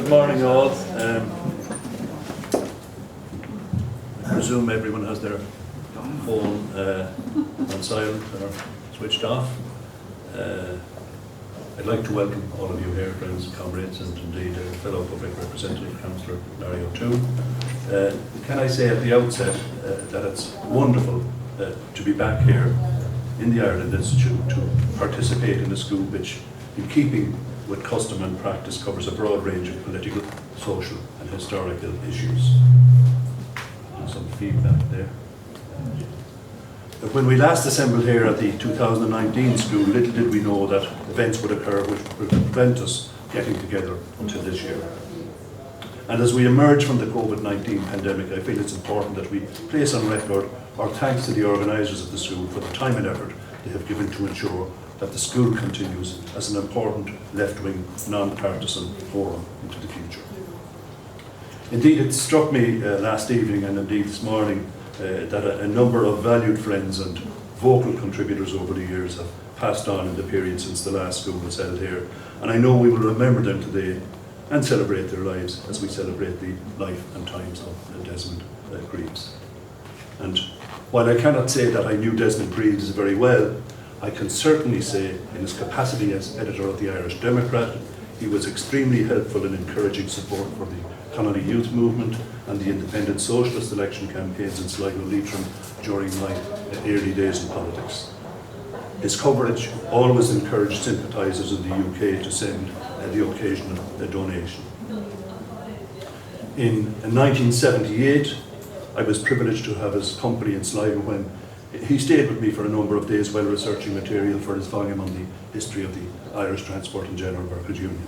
Good morning all. I presume everyone has their phone on silent or switched off. I'd like to welcome all of you here, friends, comrades, and indeed fellow public representative, Councillor Larry O'Toole. Can I say at the outset that it's wonderful to be back here in the Ireland Institute to participate in a school which, in keeping with custom and practice, covers a broad range of political, social and historical issues. And some feedback there. When we last assembled here at the 2019 school, little did we know that events would occur which would prevent us getting together until this year. And as we emerge from the COVID-19 pandemic, I feel it's important that we place on record our thanks to the organisers of the school for the time and effort they have given to ensure that the school continues as an important left-wing, non-partisan forum into the future. Indeed, it struck me last evening and indeed this morning that a number of valued friends and vocal contributors over the years have passed on in the period since the last school was held here, and I know we will remember them today and celebrate their lives as we celebrate the life and times of Desmond Greaves. And while I cannot say that I knew Desmond Greaves very well, I can certainly say in his capacity as editor of the Irish Democrat, he was extremely helpful in encouraging support for the Connolly Youth Movement and the independent socialist election campaigns in Sligo Leitrim during my early days in politics. His coverage always encouraged sympathisers in the UK to send the occasional donation. In 1978, I was privileged to have his company in Sligo when he stayed with me for a number of days while researching material for his volume on the history of the Irish Transport and General Workers Union.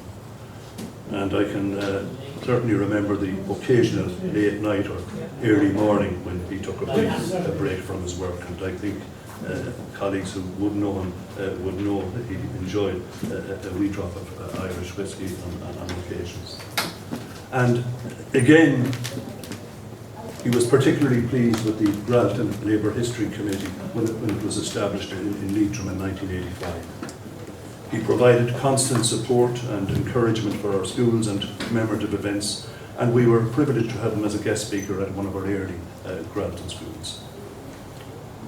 And I can certainly remember the occasional late night or early morning when he took a break from his work, and I think colleagues who would know him would know that he enjoyed a wee drop of Irish whiskey on occasions. And again, he was particularly pleased with the Gralton Labour History Committee when it was established in Leitrim in 1985. He provided constant support and encouragement for our schools and commemorative events, and we were privileged to have him as a guest speaker at one of our early Gralton schools.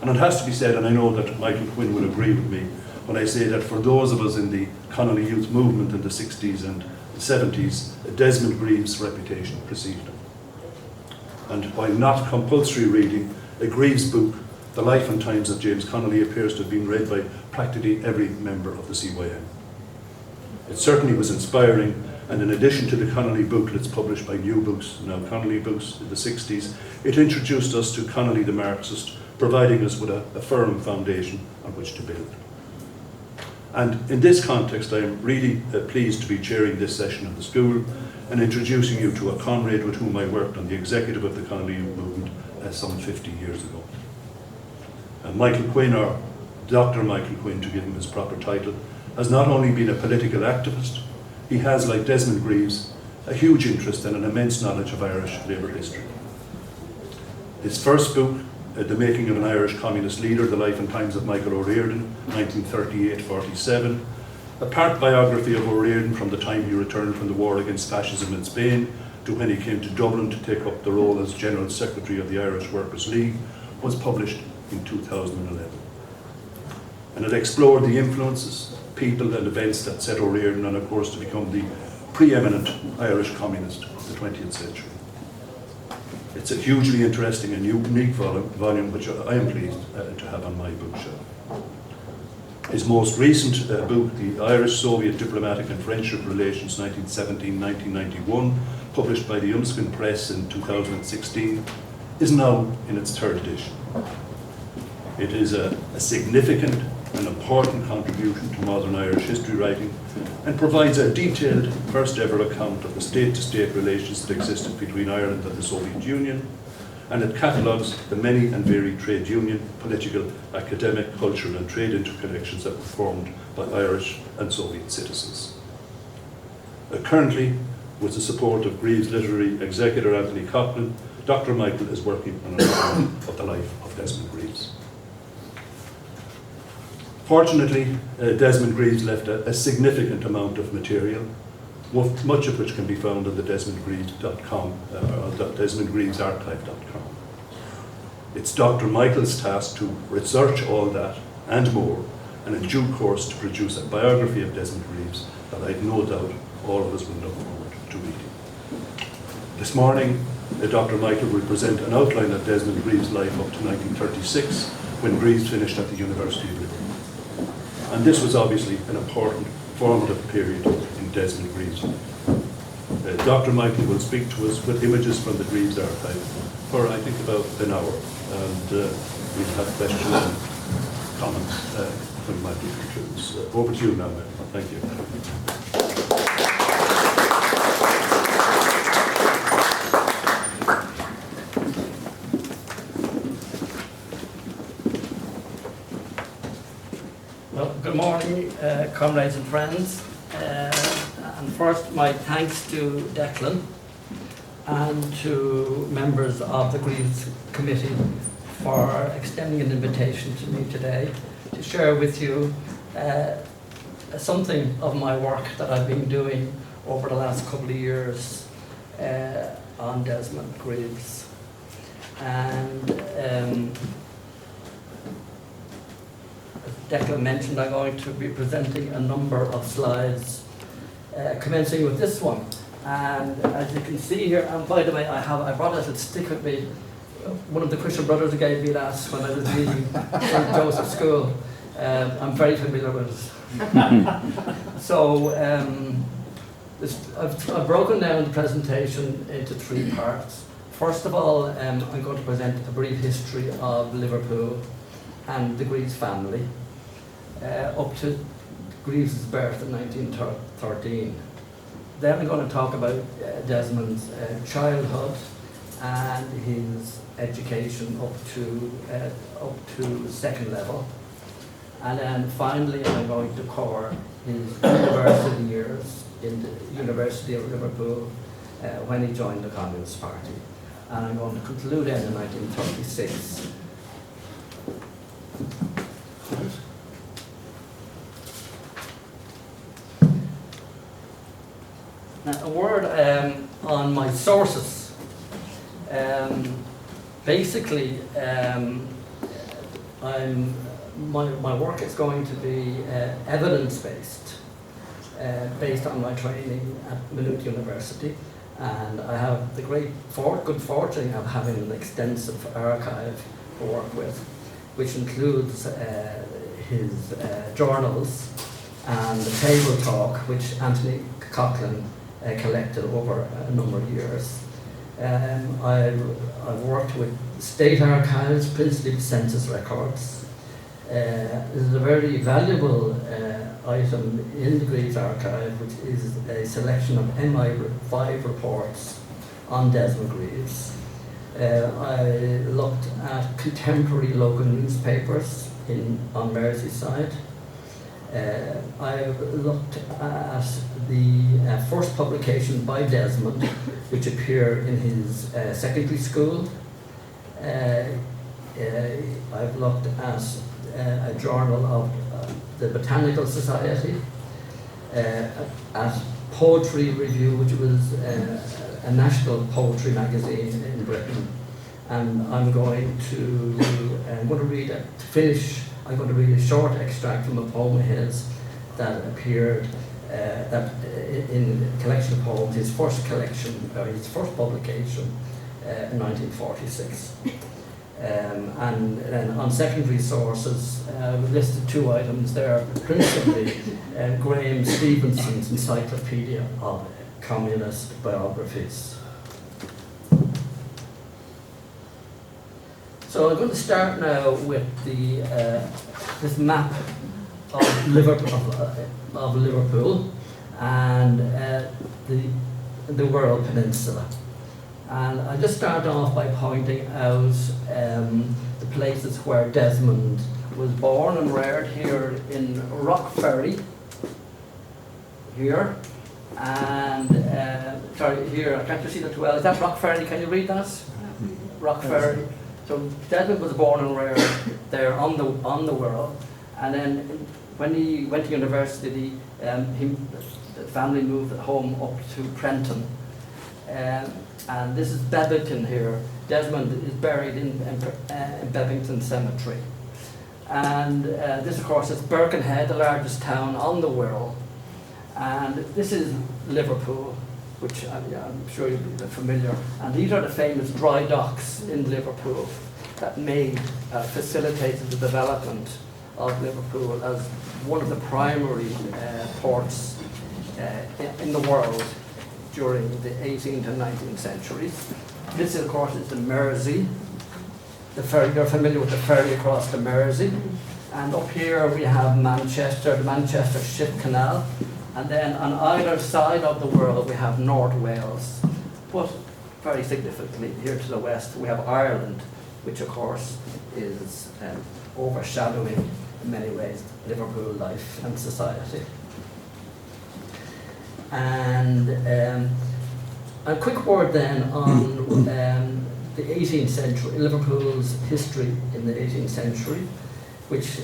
And it has to be said, and I know that Michael Quinn will agree with me when I say that for those of us in the Connolly Youth Movement in the 60s and 70s, Desmond Greaves' reputation preceded him. And while not compulsory reading, a Greaves book, The Life and Times of James Connolly, appears to have been read by practically every member of the CYM. It certainly was inspiring, and in addition to the Connolly booklets published by New Books, now Connolly Books, in the 60s, it introduced us to Connolly the Marxist, providing us with a firm foundation on which to build. And in this context, I am really pleased to be chairing this session of the school and introducing you to a comrade with whom I worked on the executive of the Connolly Youth Movement some 50 years ago. Michael Quinn, or Dr. Michael Quinn to give him his proper title, has not only been a political activist, he has, like Desmond Greaves, a huge interest and an immense knowledge of Irish labour history. His first book, The Making of an Irish Communist Leader, The Life and Times of Michael O'Riordan, 1938-47, a part biography of O'Riordan from the time he returned from the war against fascism in Spain to when he came to Dublin to take up the role as General Secretary of the Irish Workers' League, was published in 2011. And it explored the influences, people and events that set O'Riordan on a course to become the preeminent Irish communist of the 20th century. It's a hugely interesting and unique volume which I am pleased to have on my bookshelf. His most recent book, The Irish Soviet Diplomatic and Friendship Relations 1917-1991, published by the Umskin Press in 2016, is now in its third edition. It is a significant and important contribution to modern Irish history writing and provides a detailed first ever account of the state-to-state relations that existed between Ireland and the Soviet Union, and it catalogues the many and varied trade union, political, academic, cultural and trade interconnections that were formed by Irish and Soviet citizens. Currently, with the support of Greaves literary executor Anthony Coughlin, Dr. Michael is working on a novel of the life of Desmond Greaves. Fortunately, Desmond Greaves left a significant amount of material, much of which can be found on the desmondgreaves.com or desmondgreavesarchive.com. It's Dr. Michael's task to research all that and more, and in due course to produce a biography of Desmond Greaves that I've no doubt all of us will look forward to reading. This morning, Dr. Michael will present an outline of Desmond Greaves' life up to 1936, when Greaves finished at the University of Liverpool. And this was obviously an important, formative period in Desmond Greaves' life. Dr. Michael will speak to us with images from the Greaves archive for, I think, about an hour, and we'll have questions and comments when Michael concludes. Over to you now, Michael. Thank you. Well, good morning, comrades and friends. And first, my thanks to Declan and to members of the Greaves Committee for extending an invitation to me today to share with you something of my work that I've been doing over the last couple of years on Desmond Greaves. And as Declan mentioned, I'm going to be presenting a number of slides, commencing with this one. And as you can see here, and by the way, I brought a little stick with me. One of the Christian brothers gave me last when I was leaving St. Joseph's School. I'm very familiar with it. So I've broken down the presentation into three parts. First of all, I'm going to present a brief history of Liverpool and the Greaves family, up to Greaves' birth in 1913. Then I'm going to talk about Desmond's childhood and his education up to second level. And then finally I'm going to cover his university years in the University of Liverpool when he joined the Communist Party. And I'm going to conclude then in 1936. Now, a word on my sources. Basically, my work is going to be evidence-based, based on my training at Maynooth University, and I have the good fortune of having an extensive archive to work with, which includes his journals and the table talk, which Anthony Coughlin collected over a number of years. I've worked with state archives, principally census records. This is a very valuable item in the Greaves archive, which is a selection of MI5 reports on Desmond Greaves. I looked at contemporary local newspapers on Merseyside. I've looked at the first publication by Desmond, which appeared in his secondary school. I've looked at a journal of the Botanical Society, at Poetry Review, which was a national poetry magazine in Britain. And I'm going to read it to finish. I'm going to read a short extract from a poem of his that appeared in a collection of poems, his first collection, or his first publication in 1946. And then on secondary sources, we've listed two items there, principally Graham Stevenson's Encyclopedia of Communist Biographies. So I'm going to start now with this map of Liverpool and the Wirral Peninsula. And I'll just start off by pointing out the places where Desmond was born and reared, here in Rockferry, here, and sorry, here, I can't see that too well. Is that Rockferry? Can you read that? Rockferry. So Desmond was born and reared there on the Wirral, and then when he went to university, the family moved home up to Prenton. And this is Bebington here. Desmond is buried in Bebington Cemetery. And this, of course, is Birkenhead, the largest town on the Wirral. And this is Liverpool, which I'm sure you'll be familiar. And these are the famous dry docks in Liverpool that facilitated the development of Liverpool as one of the primary ports in the world during the 18th and 19th centuries. This, of course, is the Mersey. The ferry, you're familiar with the ferry across the Mersey. And up here we have Manchester, the Manchester Ship Canal. And then on either side of the world we have North Wales. But very significantly, here to the west, we have Ireland, which of course is overshadowing in many ways Liverpool life and society. And a quick word then on the 18th century, Liverpool's history in the 18th century, which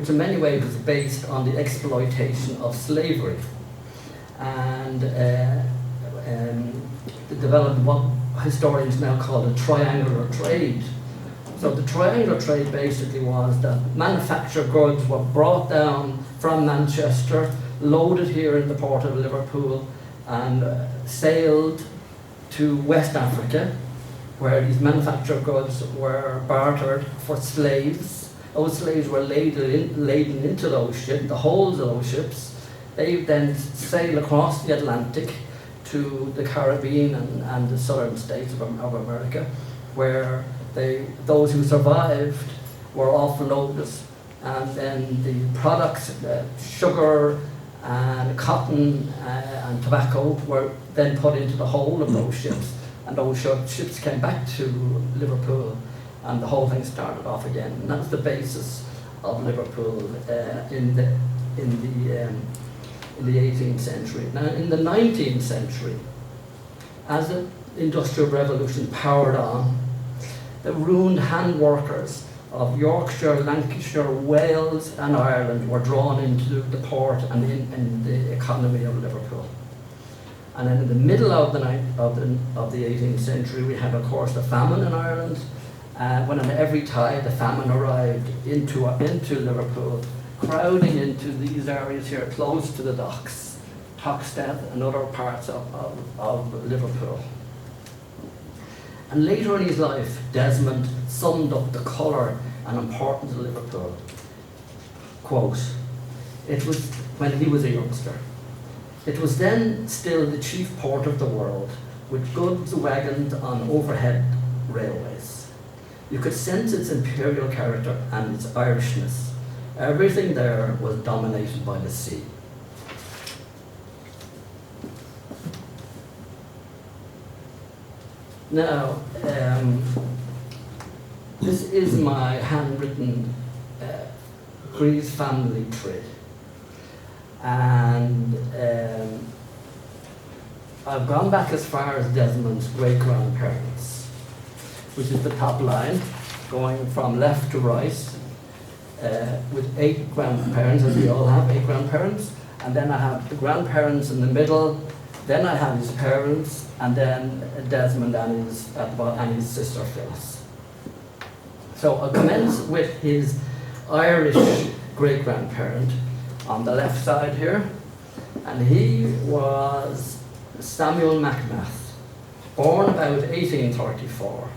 in many ways was based on the exploitation of slavery and the development of what historians now call the triangular trade. So the triangular trade basically was that manufactured goods were brought down from Manchester, loaded here in the port of Liverpool, and sailed to West Africa, where these manufactured goods were bartered for slaves. Those slaves were laden into those ships, the holds of those ships. They then sailed across the Atlantic to the Caribbean and the southern states of America, where those who survived were offloaded, and then the products, sugar and cotton and tobacco, were then put into the hold of those ships, and those ships came back to Liverpool, and the whole thing started off again. And that's the basis of Liverpool in the 18th century. Now, in the 19th century, as the Industrial Revolution powered on, the ruined hand workers of Yorkshire, Lancashire, Wales and Ireland were drawn into the port and in the economy of Liverpool. And then in the middle of the 18th century, we had, of course, the famine in Ireland. When on every tide the famine arrived into Liverpool, crowding into these areas here close to the docks, Toxteth and other parts of Liverpool. And later in his life, Desmond summed up the colour and importance of Liverpool. Quote, "It was when he was a youngster. It was then still the chief port of the world, with goods waggoned on overhead railways. You could sense its imperial character and its Irishness. Everything there was dominated by the sea." Now, this is my handwritten Greaves family tree. And I've gone back as far as Desmond's great-grandparents, which is the top line, going from left to right, with 8 grandparents, as we all have 8 grandparents. And then I have the grandparents in the middle, then I have his parents, and then Desmond and his sister Phyllis. So I'll commence with his Irish great-grandparent on the left side here, and he was Samuel MacMath, born about 1834,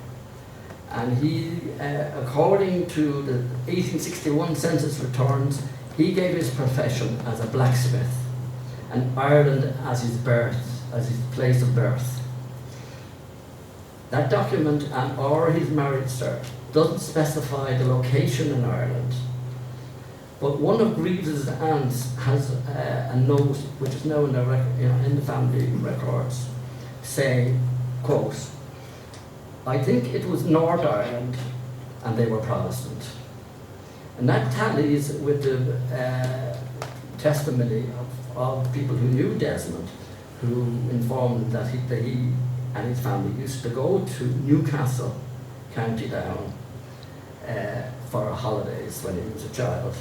and he, according to the 1861 census returns, he gave his profession as a blacksmith, and Ireland as his place of birth. That document or his marriage cert doesn't specify the location in Ireland, but one of Greaves's aunts has a note, which is now in the family records, saying, quote, "I think it was North Ireland, and they were Protestant." And that tallies with the testimony of people who knew Desmond, who informed that he and his family used to go to Newcastle, County Down, for holidays when he was a child.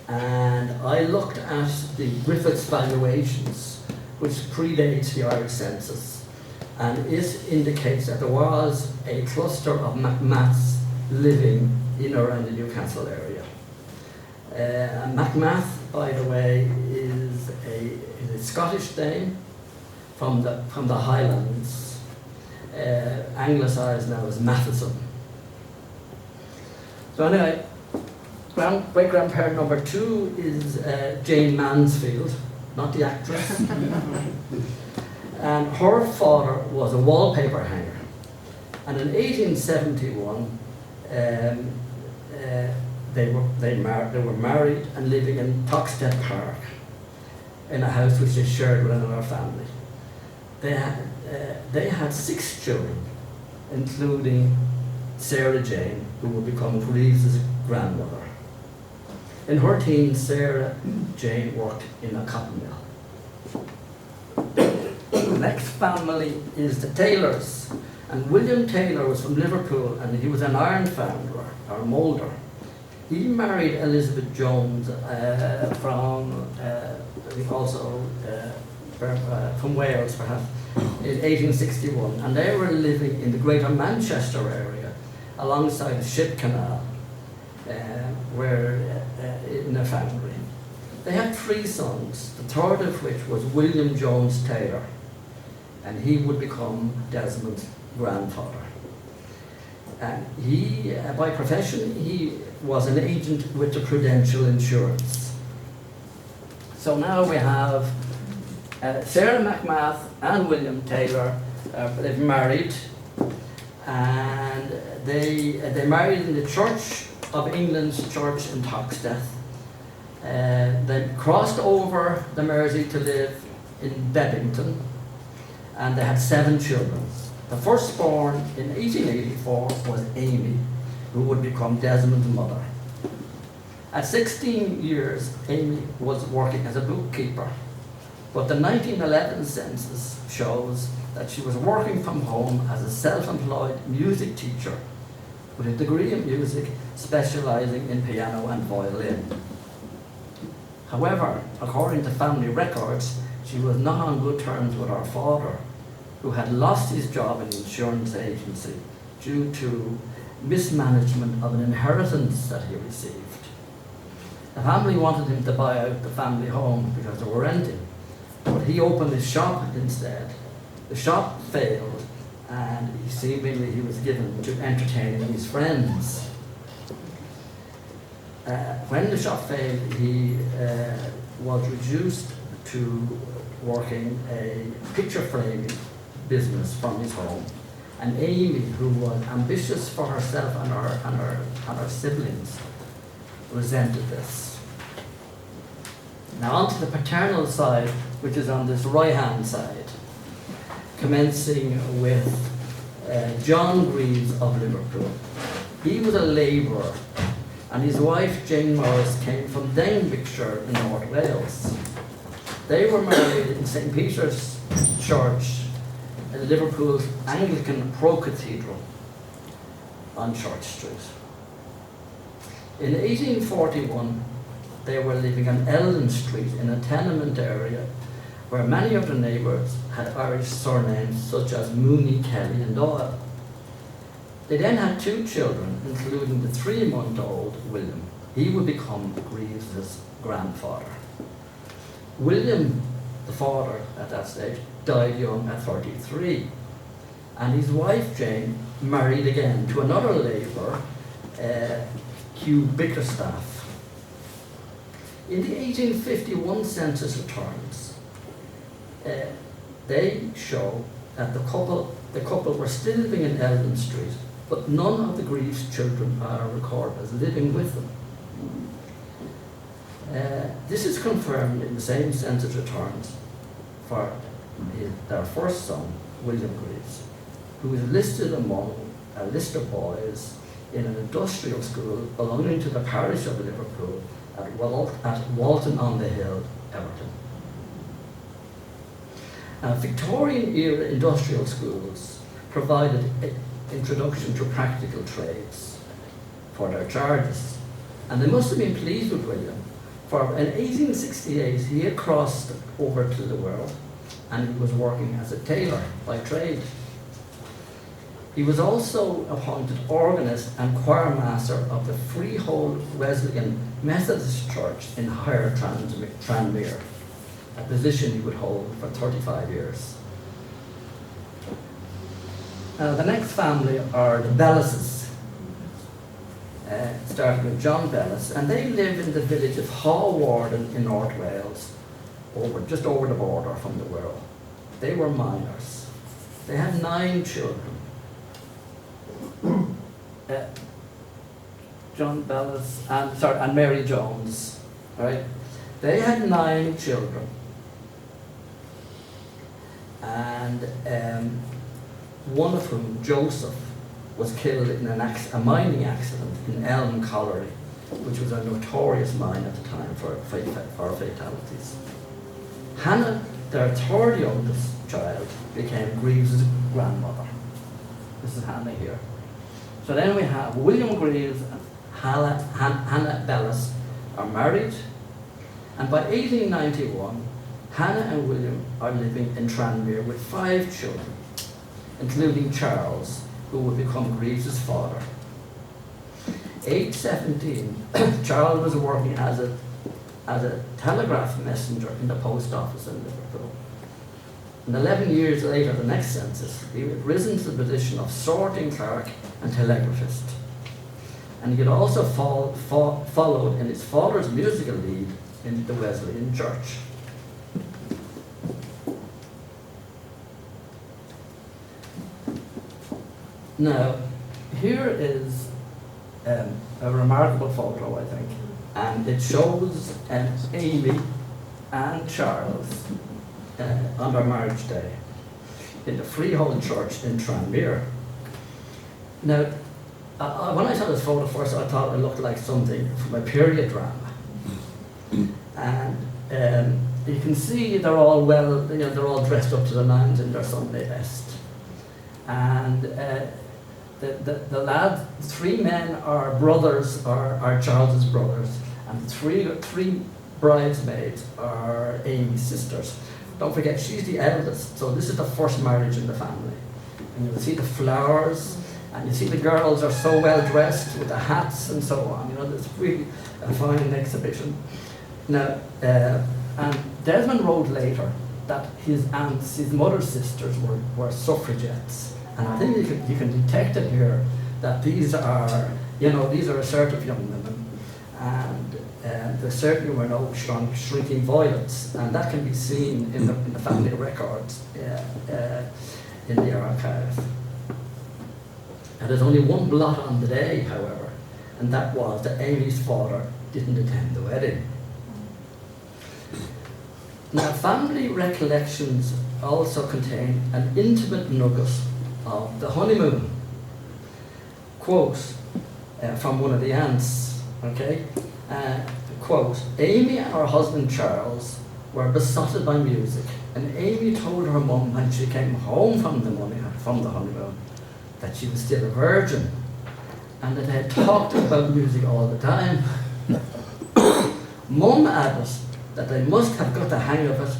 And I looked at the Griffiths valuations, which predates the Irish census, and it indicates that there was a cluster of MacMaths living in or around the Newcastle area. MacMath, by the way, is a Scottish name from the Highlands, anglicised now as Matheson. So anyway, great-grandparent number 2 is Jane Mansfield, not the actress. And her father was a wallpaper hanger. And in 1871, they were married and living in Toxteth Park, in a house which they shared with another family. They had 6 children, including Sarah Jane, who would become Greaves' grandmother. In her teens, Sarah Jane worked in a cotton mill. The next family is the Taylors, and William Taylor was from Liverpool, and he was an iron founder or moulder. He married Elizabeth Jones from Wales, perhaps, in 1861, and they were living in the Greater Manchester area, alongside the Ship Canal, in a foundry. They had 3 sons, the third of which was William Jones Taylor, and he would become Desmond's grandfather. And he, by profession, he was an agent with the Prudential Insurance. So now we have Sarah MacMath and William Taylor. They've married, and they married in the Church of England's church in Toxteth. They crossed over the Mersey to live in Beddington, and they had 7 children. The firstborn in 1884 was Amy, who would become Desmond's mother. At 16 years, Amy was working as a bookkeeper, but the 1911 census shows that she was working from home as a self-employed music teacher with a degree in music, specialising in piano and violin. However, according to family records, she was not on good terms with her father, who had lost his job in an insurance agency due to mismanagement of an inheritance that he received. The family wanted him to buy out the family home because they were renting, but he opened his shop instead. The shop failed, and he was given to entertaining his friends. When the shop failed, he was reduced to working a picture framing business from his home. And Amy, who was ambitious for herself and her siblings, resented this. Now onto the paternal side, which is on this right-hand side, commencing with John Greaves of Liverpool. He was a labourer, and his wife Jane Morris came from Denbighshire in North Wales. They were married in St. Peter's Church in Liverpool's Anglican Pro-Cathedral on Church Street. In 1841, they were living on Eldon Street in a tenement area where many of the neighbours had Irish surnames such as Mooney, Kelly and Doyle. They then had 2 children, including the 3-month-old William. He would become Greaves' grandfather. William, the father at that stage, died young at 33, and his wife Jane married again to another labourer, Hugh Bickerstaff. In the 1851 census returns, they show that the couple were still living in Eldon Street, but none of the Greaves children are recorded as living with them. This is confirmed in the same census returns for their first son, William Greaves, who is listed among a list of boys in an industrial school belonging to the parish of Liverpool at Walton-on-the-Hill, Everton. Victorian-era industrial schools provided an introduction to practical trades for their charges, and they must have been pleased with William, In 1868, he had crossed over to the world, and he was working as a tailor by trade. He was also appointed organist and choir master of the Freehold Wesleyan Methodist Church in Higher Tranmere, a position he would hold for 35 years. The next family are the Bellases, starting with John Bellas, and they live in the village of Hawarden in North Wales, just over the border from the Wirral. They were miners. They had 9 children. John Bellas and Mary Jones, right? They had 9 children, and one of whom, Joseph, was killed in a mining accident in Elm Colliery, which was a notorious mine at the time for fatalities. Hannah, their third youngest child, became Greaves' grandmother. This is Hannah here. So then we have William Greaves and Hannah Bellas are married, and by 1891, Hannah and William are living in Tranmere with 5 children, including Charles, who would become Greaves' father. 17, Charles was working as a telegraph messenger in the post office in Liverpool. And 11 years later, the next census, he had risen to the position of sorting clerk and telegraphist. And he had also followed in his father's musical lead in the Wesleyan Church. Now, here is a remarkable photo, I think, and it shows Amy and Charles on their marriage day in the Freehold Church in Tranmere. Now, when I saw this photo first, I thought it looked like something from a period drama, and you can see they're all they're all dressed up to the nines in their Sunday best, and the lad, 3 men are brothers, are Charles's brothers, and three bridesmaids are Amy's sisters. Don't forget, she's the eldest, so this is the first marriage in the family. And you'll see the flowers, and you see the girls are so well dressed with the hats and so on. It's really a fine exhibition. Now, and Desmond wrote later that his mother's sisters were suffragettes. And I think you can detect it here that these are assertive young women, and there certainly were no shrinking violets, and that can be seen in the family records in the archive. And there's only one blot on the day, however, and that was that Amy's father didn't attend the wedding. Now, family recollections also contain an intimate nugget of the honeymoon. Quote from one of the aunts, okay? Quote, Amy and her husband Charles were besotted by music, and Amy told her mum when she came home from the honeymoon that she was still a virgin, and that they had talked about music all the time. Mum added that they must have got the hang of it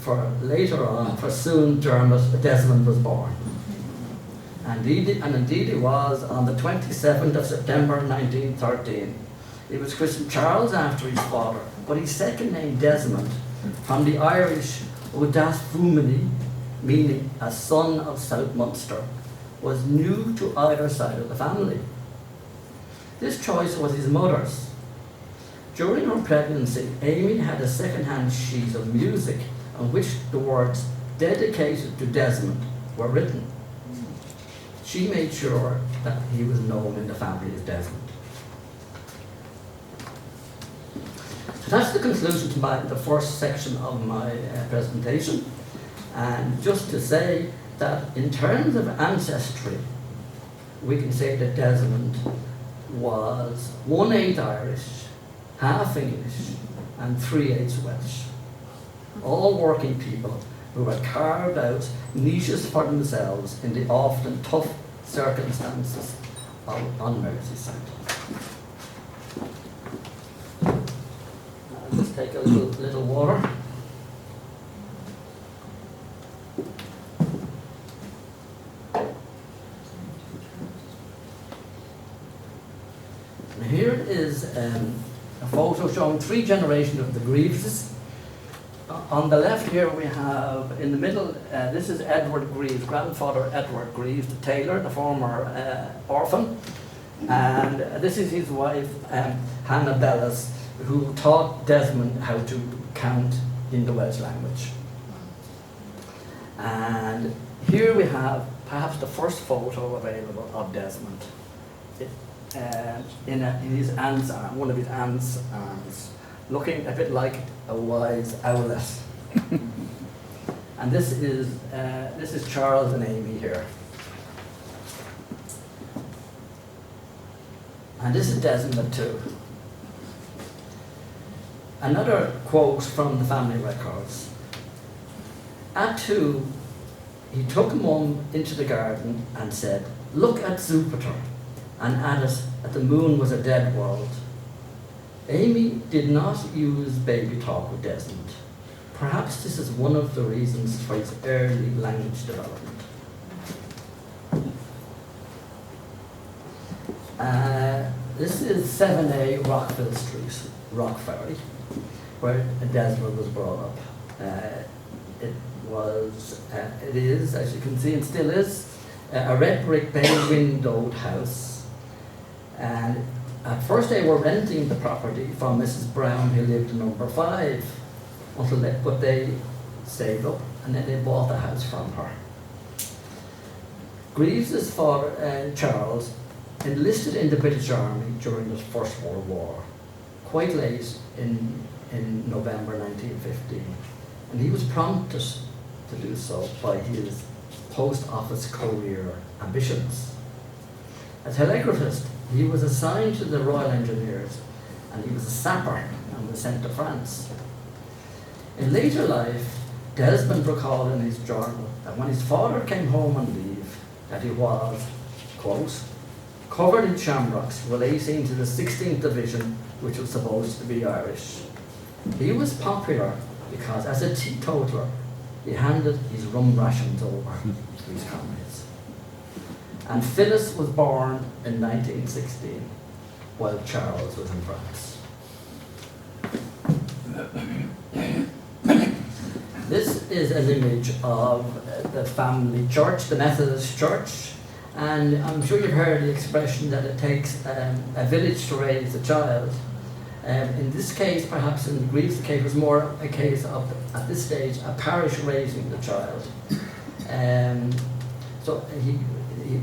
for later on, for soon Desmond was born. And indeed it was on the 27th of September 1913. He was christened Charles after his father, but his second name, Desmond, from the Irish Odath Fumini, meaning a son of South Munster, was new to either side of the family. This choice was his mother's. During her pregnancy, Amy had a second-hand sheet of music on which the words "dedicated to Desmond" were written. She made sure that he was known in the family as Desmond. So that's the conclusion to the first section of my presentation. And just to say that in terms of ancestry, we can say that Desmond was 1/8 Irish, half English, and 3/8 Welsh. All working people who had carved out niches for themselves in the often tough circumstances on Merseyside. just take a little water. And here is a photo showing 3 generations of the Greaveses. On the left here we have, in the middle, this is Edward Greaves, grandfather Edward Greaves, the tailor, the former orphan. And this is his wife, Hannah Bellis, who taught Desmond how to count in the Welsh language. And here we have perhaps the first photo available of Desmond in his aunt's arm, one of his aunt's arms, looking a bit like a wise owlet. And this is Charles and Amy here. And this is Desmond too. Another quote from the family records. At 2, he took Mum into the garden and said, "Look at Jupiter," and added that the moon was a dead world. Amy did not use baby talk with Desmond. Perhaps this is one of the reasons for his early language development. This is 7A Rockville Street, Rockferry, where Desmond was brought up. It is, as you can see, and still is, a red brick bay windowed house. And at first they were renting the property from Mrs. Brown, who lived in number 5, but they saved up and then they bought the house from her. Greaves' father, Charles, enlisted in the British Army during the First World War, quite late in November 1915, and he was prompted to do so by his post office career ambitions. A telegraphist, he was assigned to the Royal Engineers, and he was a sapper and was sent to France. In later life, Desmond recalled in his journal that when his father came home on leave, that he was, quote, covered in shamrocks relating to the 16th Division, which was supposed to be Irish. He was popular because, as a teetotaler, he handed his rum rations over to his comrades. And Phyllis was born in 1916, while Charles was in France. This is an image of the family church, the Methodist Church, and I'm sure you've heard the expression that it takes a village to raise a child. In this case, perhaps in Greaves' case, it was more a case of, at this stage, a parish raising the child. So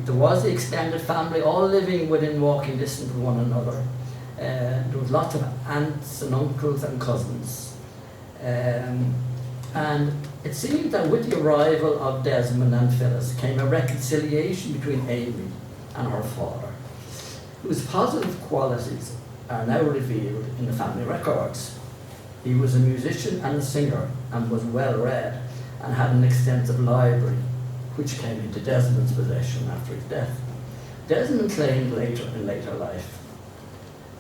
there was the extended family, all living within walking distance of one another. There was lots of aunts and uncles and cousins. And it seemed that with the arrival of Desmond and Phyllis came a reconciliation between Amy and her father, whose positive qualities are now revealed in the family records. He was a musician and a singer and was well read and had an extensive library, which came into Desmond's possession after his death. Desmond claimed in later life,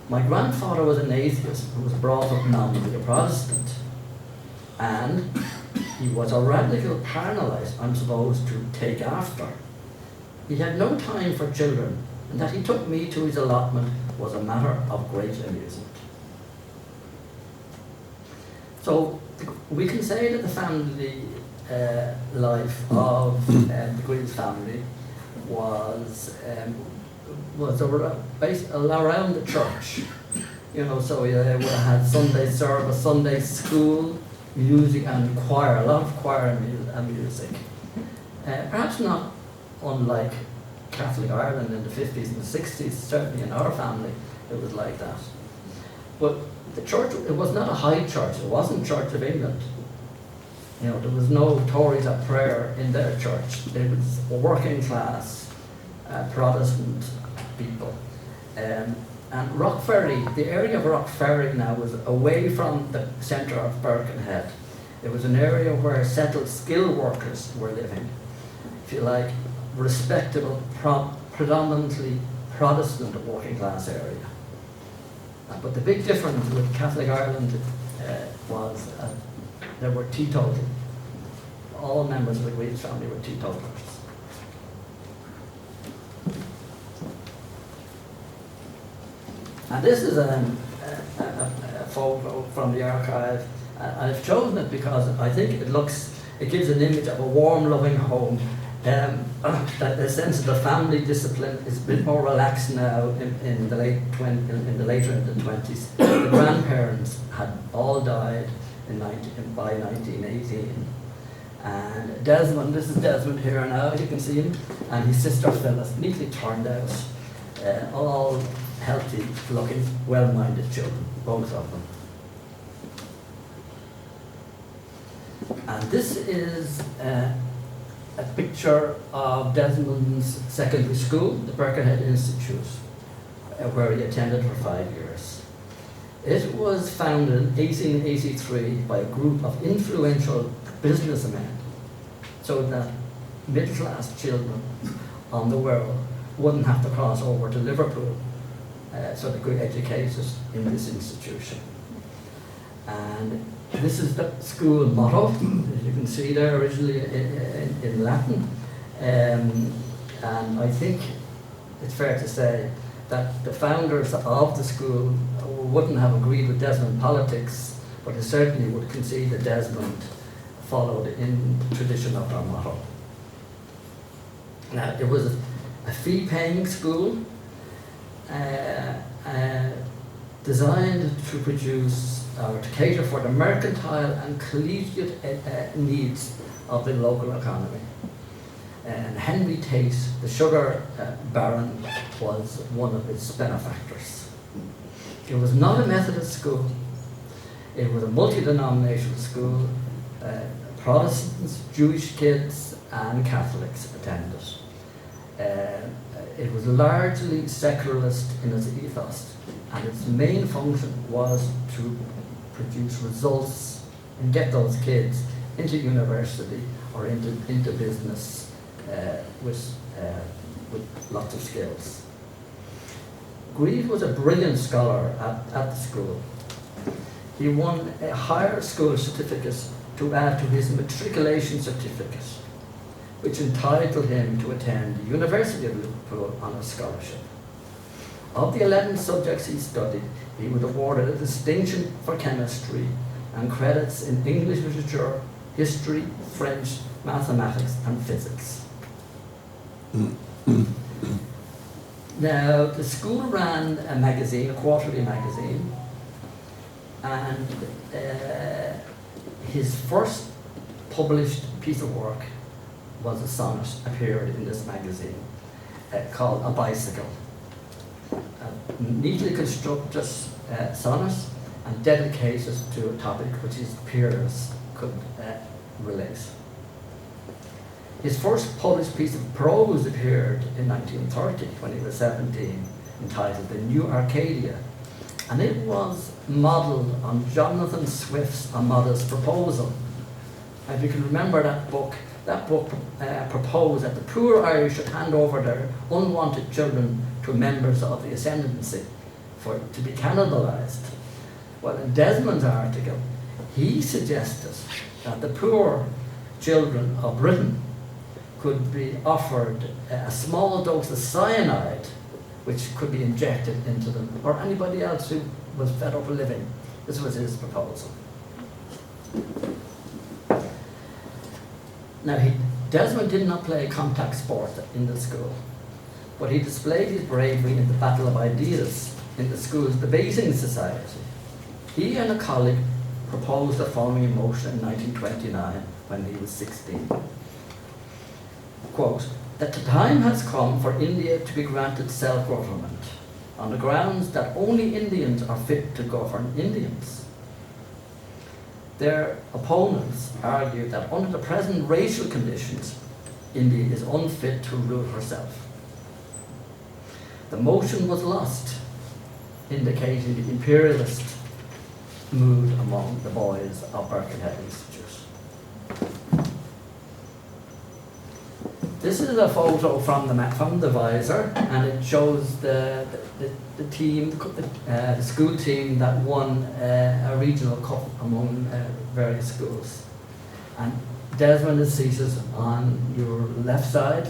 "My grandfather was an atheist who was brought up nominally a Protestant, and he was a radical paranoid I'm supposed to take after. He had no time for children, and that he took me to his allotment was a matter of great amusement." So we can say that the family life of the Greaves family was based around the church. You know, so we would have had Sunday service, Sunday school, music and choir, a lot of choir and music. Perhaps not unlike Catholic Ireland in the 50s and the 60s, certainly in our family it was like that. But the church, it was not a high church, it wasn't Church of England. You know, there was no Tories at prayer in their church. It was a working class Protestant people. And Rockferry, the area of Rockferry now was away from the centre of Birkenhead. It was an area where settled skilled workers were living, if you like, respectable, predominantly Protestant working class area. But the big difference with Catholic Ireland was they were teetotal. All members of the Greaves family were teetotalers. And this is a photo from the archive. I've chosen it because I think it gives an image of a warm, loving home. That the sense of the family discipline is a bit more relaxed now in the later 20s. The grandparents had all died by 1918. And Desmond, this is Desmond here now, you can see him, and his sister Phyllis, neatly turned out, all healthy looking, well-minded children, both of them. And this is a picture of Desmond's secondary school, the Birkenhead Institute, where he attended for 5 years. It was founded in 1883 by a group of influential businessmen, so that middle-class children on the Wirral wouldn't have to cross over to Liverpool, so they could be educated in this institution. And this is the school motto, as you can see there, originally in Latin. And I think it's fair to say that the founders of the school wouldn't have agreed with Desmond politics, but they certainly would concede that Desmond followed in the tradition of our motto. Now, it was a fee-paying school designed to produce or to cater for the mercantile and collegiate needs of the local economy. And Henry Tate, the sugar baron, was one of its benefactors. It was not a Methodist school. It was a multi-denominational school. Protestants, Jewish kids, and Catholics attended. It was largely secularist in its ethos, and its main function was to produce results and get those kids into university or into business with lots of skills. Greaves was a brilliant scholar at the school. He won a higher school certificate to add to his matriculation certificate, which entitled him to attend the University of Liverpool on a scholarship. Of the 11 subjects he studied, he was awarded a distinction for chemistry and credits in English literature, history, French, mathematics, and physics. Now, the school ran a magazine, a quarterly magazine, and his first published piece of work was a sonnet appeared in this magazine called A Bicycle. A neatly constructed sonnet and dedicated to a topic which his peers could relate. His first published piece of prose appeared in 1930 when he was 17, entitled The New Arcadia, and it was modelled on Jonathan Swift's A Modest Proposal. If you can remember that book proposed that the poor Irish should hand over their unwanted children to members of the ascendancy to be cannibalised. Well, in Desmond's article, he suggested that the poor children of Britain could be offered a small dose of cyanide, which could be injected into them, or anybody else who was fed up with living. This was his proposal. Now, Desmond did not play contact sport in the school, but he displayed his bravery in the battle of ideas in the school's debating society. He and a colleague proposed the following motion in 1929 when he was 16. Quote, that the time has come for India to be granted self-government on the grounds that only Indians are fit to govern Indians. Their opponents argued that under the present racial conditions, India is unfit to rule herself. The motion was lost, indicating the imperialist mood among the boys of Birkenhead Institute. This is a photo from the visor, and it shows the team, the school team that won a regional cup among various schools. And Desmond is seated on your left side.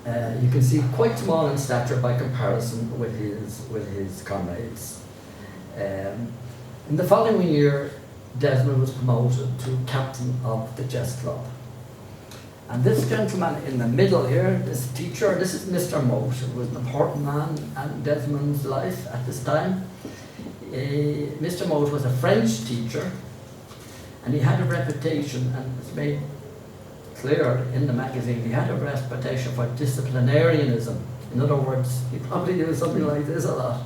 You can see quite small in stature by comparison with his comrades. In the following year, Desmond was promoted to captain of the chess club. And this gentleman in the middle here, this teacher, this is Mr. Mote, who was an important man in Desmond's life at this time. Mr. Mote was a French teacher, and he had a reputation, and it's made clear in the magazine, he had a reputation for disciplinarianism. In other words, he probably used something like this a lot.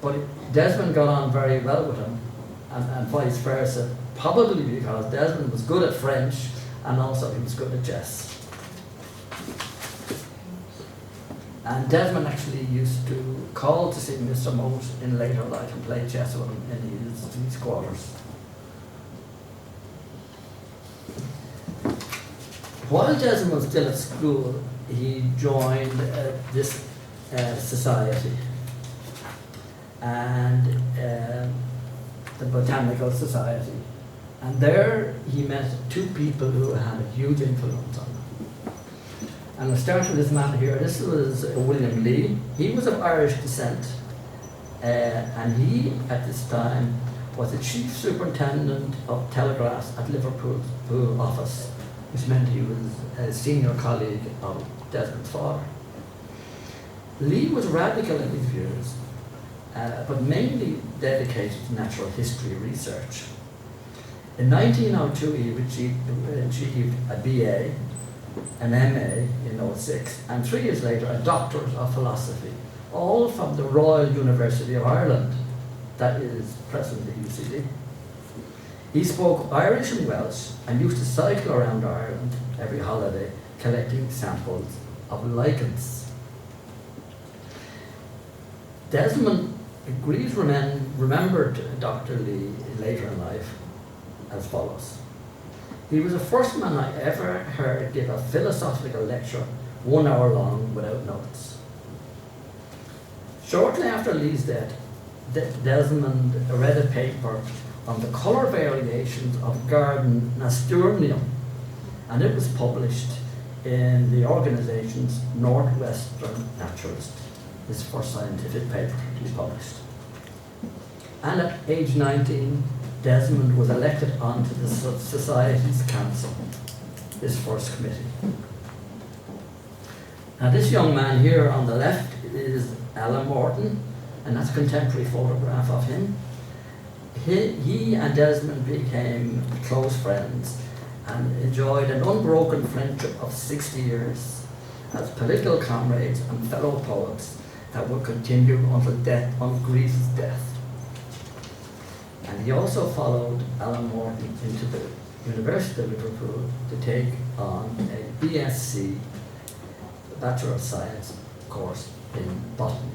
But Desmond got on very well with him, and vice versa, probably because Desmond was good at French, and also he was good at chess. And Desmond actually used to call to see Mr. Mote in later life and play chess with him in his quarters. While Desmond was still at school, he joined this society, and the Botanical Society. And there he met two people who had a huge influence on him. And I'll start with this man here. This was William Lee. He was of Irish descent, and he, at this time, was the chief superintendent of telegraphs at Liverpool office, which meant he was a senior colleague of Desmond's father. Lee was radical in his views, but mainly dedicated to natural history research. In 1902, he achieved a BA, an MA in 06, and 3 years later, a Doctorate of Philosophy, all from the Royal University of Ireland, that is presently UCD. He spoke Irish and Welsh and used to cycle around Ireland every holiday collecting samples of lichens. Desmond Greaves remembered Dr. Lee later in life as follows. He was the first man I ever heard give a philosophical lecture 1 hour long without notes. Shortly after Lee's death, Desmond read a paper on the colour variations of garden nasturtium, and it was published in the organisation's Northwestern Naturalist, his first scientific paper to be published. And at age 19, Desmond was elected onto the Society's Council, his first committee. Now this young man here on the left is Alan Morton, and that's a contemporary photograph of him. He and Desmond became close friends and enjoyed an unbroken friendship of 60 years as political comrades and fellow poets that would continue until Greaves' death. And he also followed Alan Morton into the University of Liverpool to take on a BSc, Bachelor of Science course in botany.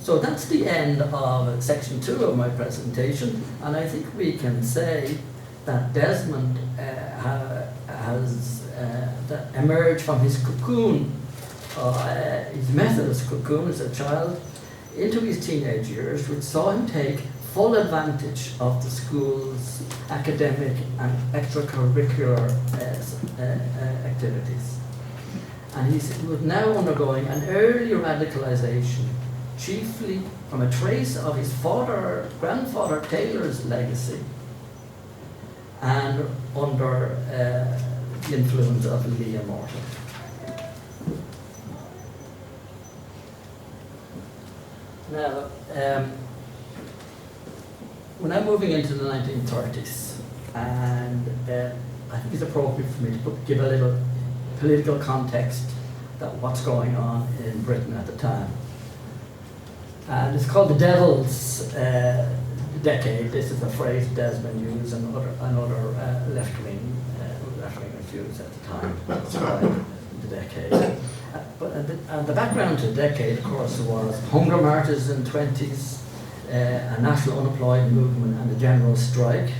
So that's the end of section 2 of my presentation, and I think we can say that Desmond has emerged from his cocoon, his Methodist cocoon as a child, into his teenage years, which saw him take full advantage of the school's academic and extracurricular activities. And he was now undergoing an early radicalization, chiefly from a trace of his grandfather Taylor's legacy, and under the influence of Lee and Morton. Now, we're now moving into the 1930s, and I think it's appropriate for me to give a little political context that what's going on in Britain at the time. And it's called the Devil's Decade. This is a phrase Desmond used and other left-wing views at the time. That's why the decade. And the background to the decade, of course, was hunger marches in the 20s, a national unemployment movement and a general strike,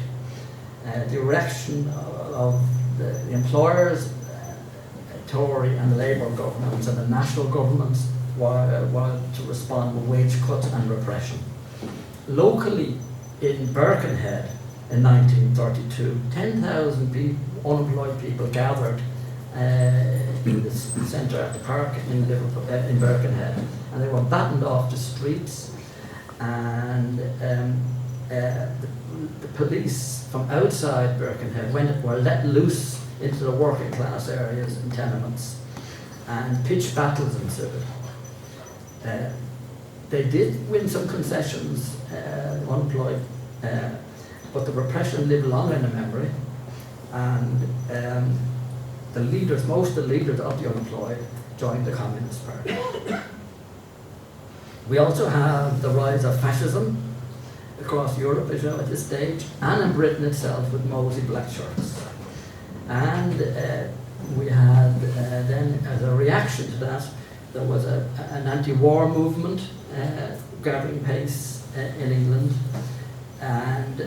the erection of the employers, Tory and Labour governments and the national governments wanted to respond with wage cuts and repression. Locally in Birkenhead in 1932, 10,000 unemployed people gathered in the centre at the park in Liverpool, in Birkenhead, and they were battened off the streets, and the police from outside Birkenhead were let loose into the working class areas and tenements, and pitched battles ensued. They did win some concessions, unemployed, but the repression lived long in the memory, and most of the leaders of the unemployed joined the Communist Party. We also have the rise of fascism across Europe, as you know, at this stage, and in Britain itself with mosey black shirts. And we had then, as a reaction to that, there was an anti-war movement gathering pace in England, and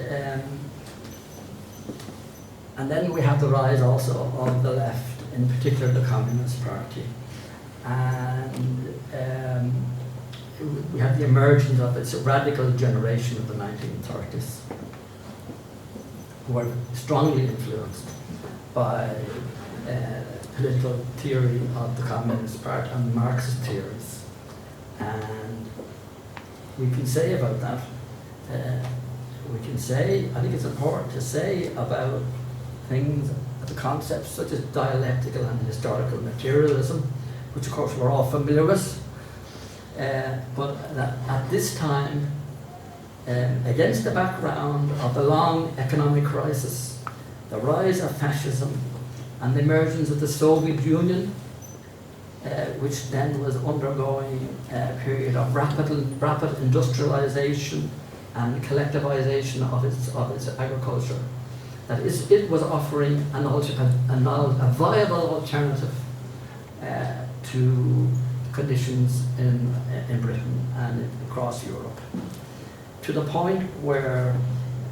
then we have the rise also of the left, in particular the Communist Party, and we have the emergence of its radical generation of the 1930s, who were strongly influenced by political theory of the Communist Party and Marxist theories. And we can say about that, I think it's important to say about things, the concepts such as dialectical and historical materialism, which of course we're all familiar with, but at this time, against the background of the long economic crisis, the rise of fascism, and the emergence of the Soviet Union, which then was undergoing a period of rapid industrialization and collectivization of its agriculture, that it was offering a viable alternative to conditions in Britain and across Europe, to the point where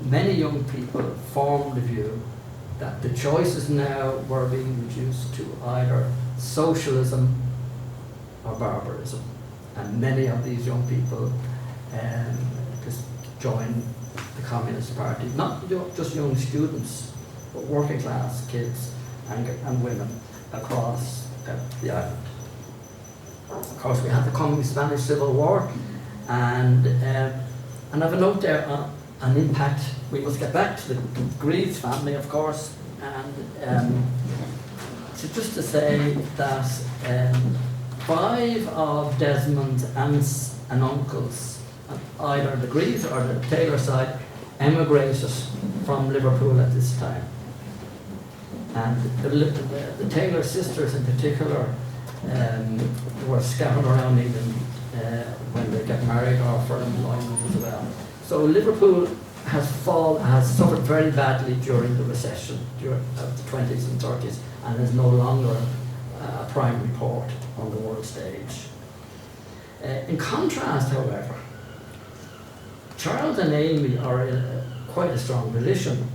many young people formed the view that the choices now were being reduced to either socialism or barbarism. And many of these young people just joined the Communist Party, not just young students, but working class kids and women across the island. Of course, we had the coming Spanish Civil War, and I have a note there on an impact. We must get back to the Greaves family, of course, and just to say that 5 of Desmond's aunts and uncles, either the Greaves or the Taylor side, emigrated from Liverpool at this time. And the Taylor sisters in particular were scattered around England when they get married or for employment as well. So Liverpool has suffered very badly during the recession of the 20s and 30s, and is no longer a primary port on the world stage. In contrast, however, Charles and Amy are in quite a strong position.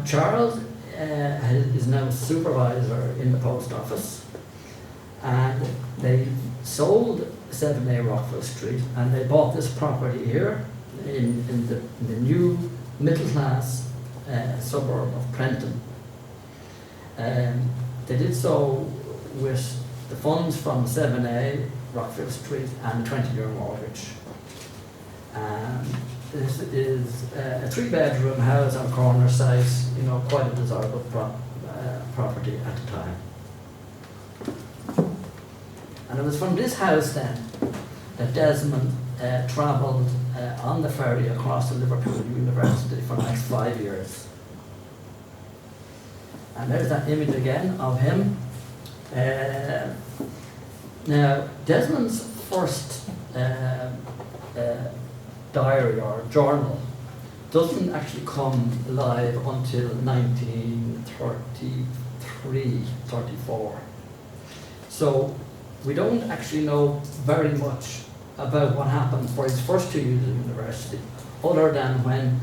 Charles is now supervisor in the post office, and they sold 7A Rockville Street, and they bought this property here in the new middle-class suburb of Prenton. They did so with the funds from 7A Rockville Street and 20-year mortgage. This is a 3-bedroom house on corner site, quite a desirable property at the time. And it was from this house then that Desmond travelled on the ferry across to Liverpool University for the next 5 years. And there's that image again of him. Now, Desmond's first diary or journal doesn't actually come live until 1933-34. So we don't actually know very much about what happened for his first 2 years at university, other than when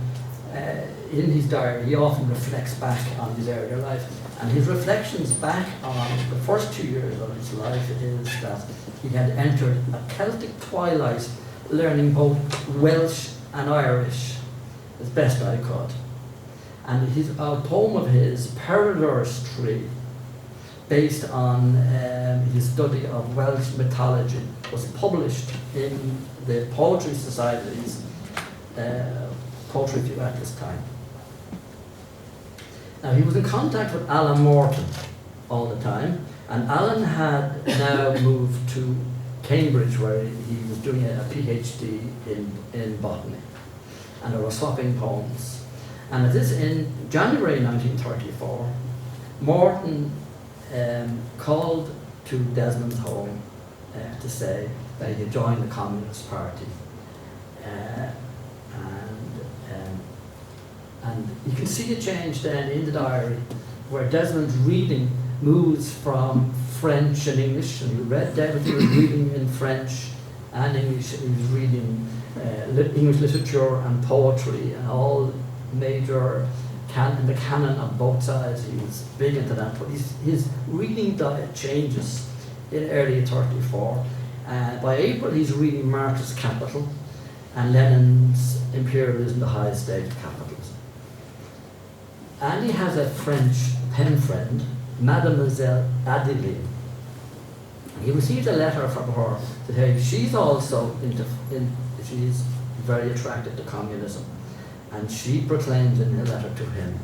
in his diary, he often reflects back on his earlier life. And his reflections back on the first 2 years of his life is that he had entered a Celtic twilight, learning both Welsh and Irish as best I could. And a poem of his, Perilous Tree, based on his study of Welsh mythology, was published in the Poetry Society's Poetry Review at this time. Now, he was in contact with Alan Morton all the time, and Alan had now moved to Cambridge, where he was doing a PhD in botany, and they were swapping poems. And it is in January 1934, Morton called to Desmond's home to say that he had joined the Communist Party. And you can see a change then in the diary, where Desmond's reading moves from French and English, and he was reading in French and English. He was reading English literature and poetry and all major the canon on both sides. He was big into that, but his reading diet changes in early 34. By April, he's reading Marx's Capital and Lenin's Imperialism, the highest state of capitalism. And he has a French pen friend, Mademoiselle Adeline. He received a letter from her to say she's also she's very attracted to communism. And she proclaims in a letter to him,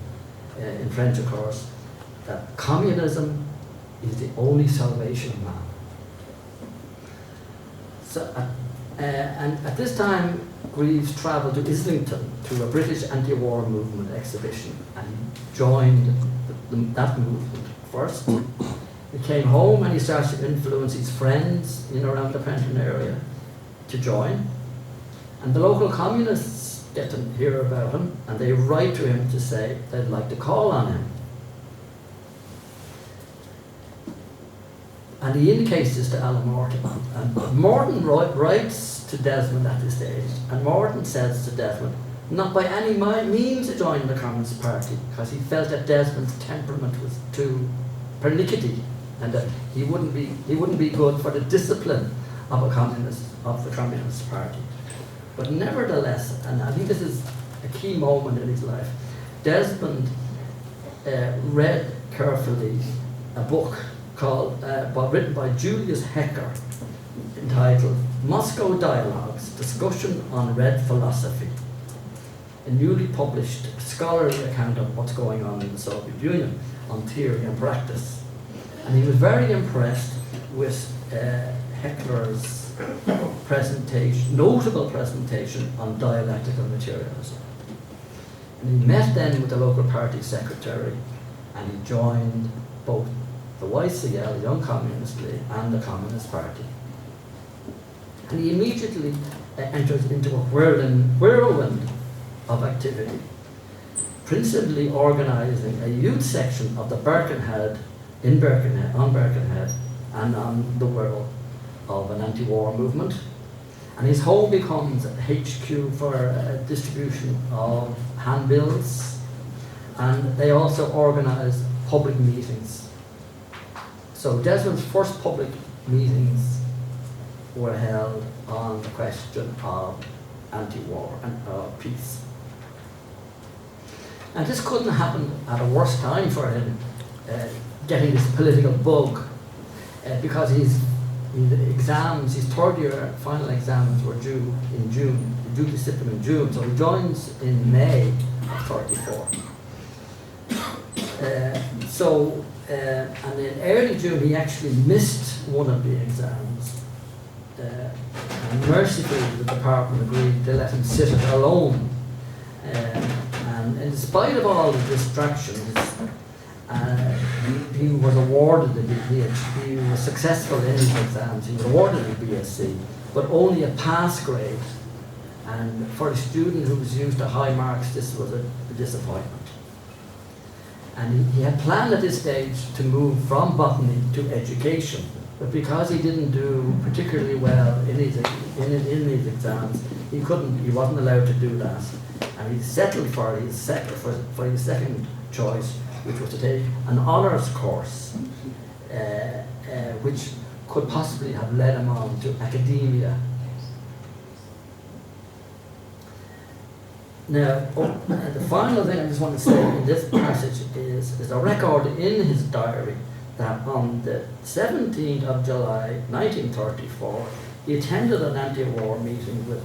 in French of course, that communism is the only salvation of man. So, and at this time, Greaves travelled to Islington to a British anti-war movement exhibition, and he joined that movement first. He came home and he started to influence his friends in around the Prenton area to join. And the local communists get to hear about him, and they write to him to say they'd like to call on him. And he indicates this to Alan Morton. And Morton writes to Desmond at this stage, and Morton says to Desmond, not by any means to join the Communist Party, because he felt that Desmond's temperament was too pernickety, and that he wouldn't be good for the discipline of the Communist Party. But nevertheless, and I think this is a key moment in his life, Desmond read carefully a book written by Julius Hecker, entitled Moscow Dialogues, Discussion on Red Philosophy, a newly published scholarly account of what's going on in the Soviet Union on theory and practice. And he was very impressed with Heckler's notable presentation on dialectical materialism. And he met then with the local party secretary, and he joined both the YCL, Young Communist League, and the Communist Party. And he immediately enters into a whirlwind of activity, principally organising a youth section of the Birkenhead, on Birkenhead, and on the Wirral, of an anti-war movement. And his home becomes a HQ for distribution of handbills, and they also organise public meetings. So Desmond's first public meetings were held on the question of anti-war and peace. And this couldn't happen at a worse time for him, getting this political bug, because his exams, his third year final exams were due in June, due to sit them in June, so he joins in May of 34. And in early June he actually missed one of the exams, and mercifully the department agreed to let him sit it alone, and in spite of all the distractions, he was awarded, he was successful in his exams, he was awarded a BSc, but only a pass grade. And for a student who was used to high marks, this was a disappointment. And he had planned at this stage to move from botany to education, but because he didn't do particularly well in his exams, he wasn't allowed to do that, and he settled for his second choice, which was to take an honours course, which could possibly have led him on to academia. Now, the final thing I just want to say in this passage is a record in his diary that on the 17th of July 1934, he attended an anti-war meeting with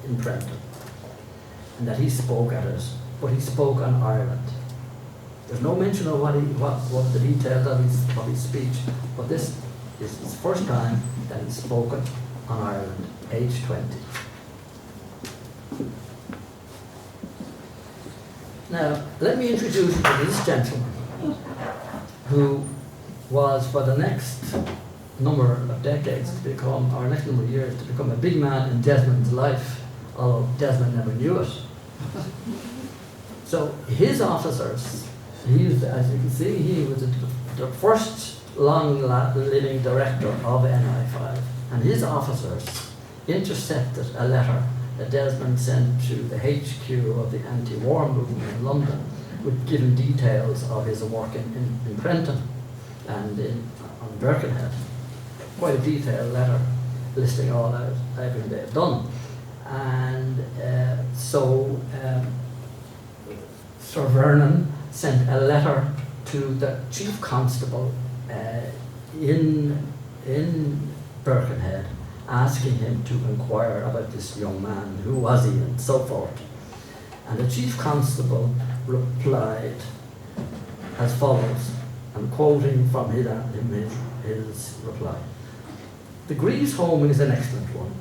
in Prenton, and that he spoke at it, but he spoke on Ireland. There's no mention of what the details of his speech, but this is his first time that he's spoken on Ireland, age 20. Now, let me introduce you to this gentleman, who was for the next number of decades to become, or next number of years, to become a big man in Desmond's life, although Desmond never knew it. So his officers, as you can see, he was the first long-living director of NI5, and his officers intercepted a letter that Desmond sent to the HQ of the anti-war movement in London, with given details of his work in Prenton and on Birkenhead. Quite a detailed letter listing all out everything they had done. And so Sir Vernon sent a letter to the Chief Constable in Birkenhead, asking him to inquire about this young man, who was he, and so forth. And the Chief Constable replied as follows, I'm quoting from his reply. The Greaves home is an excellent one.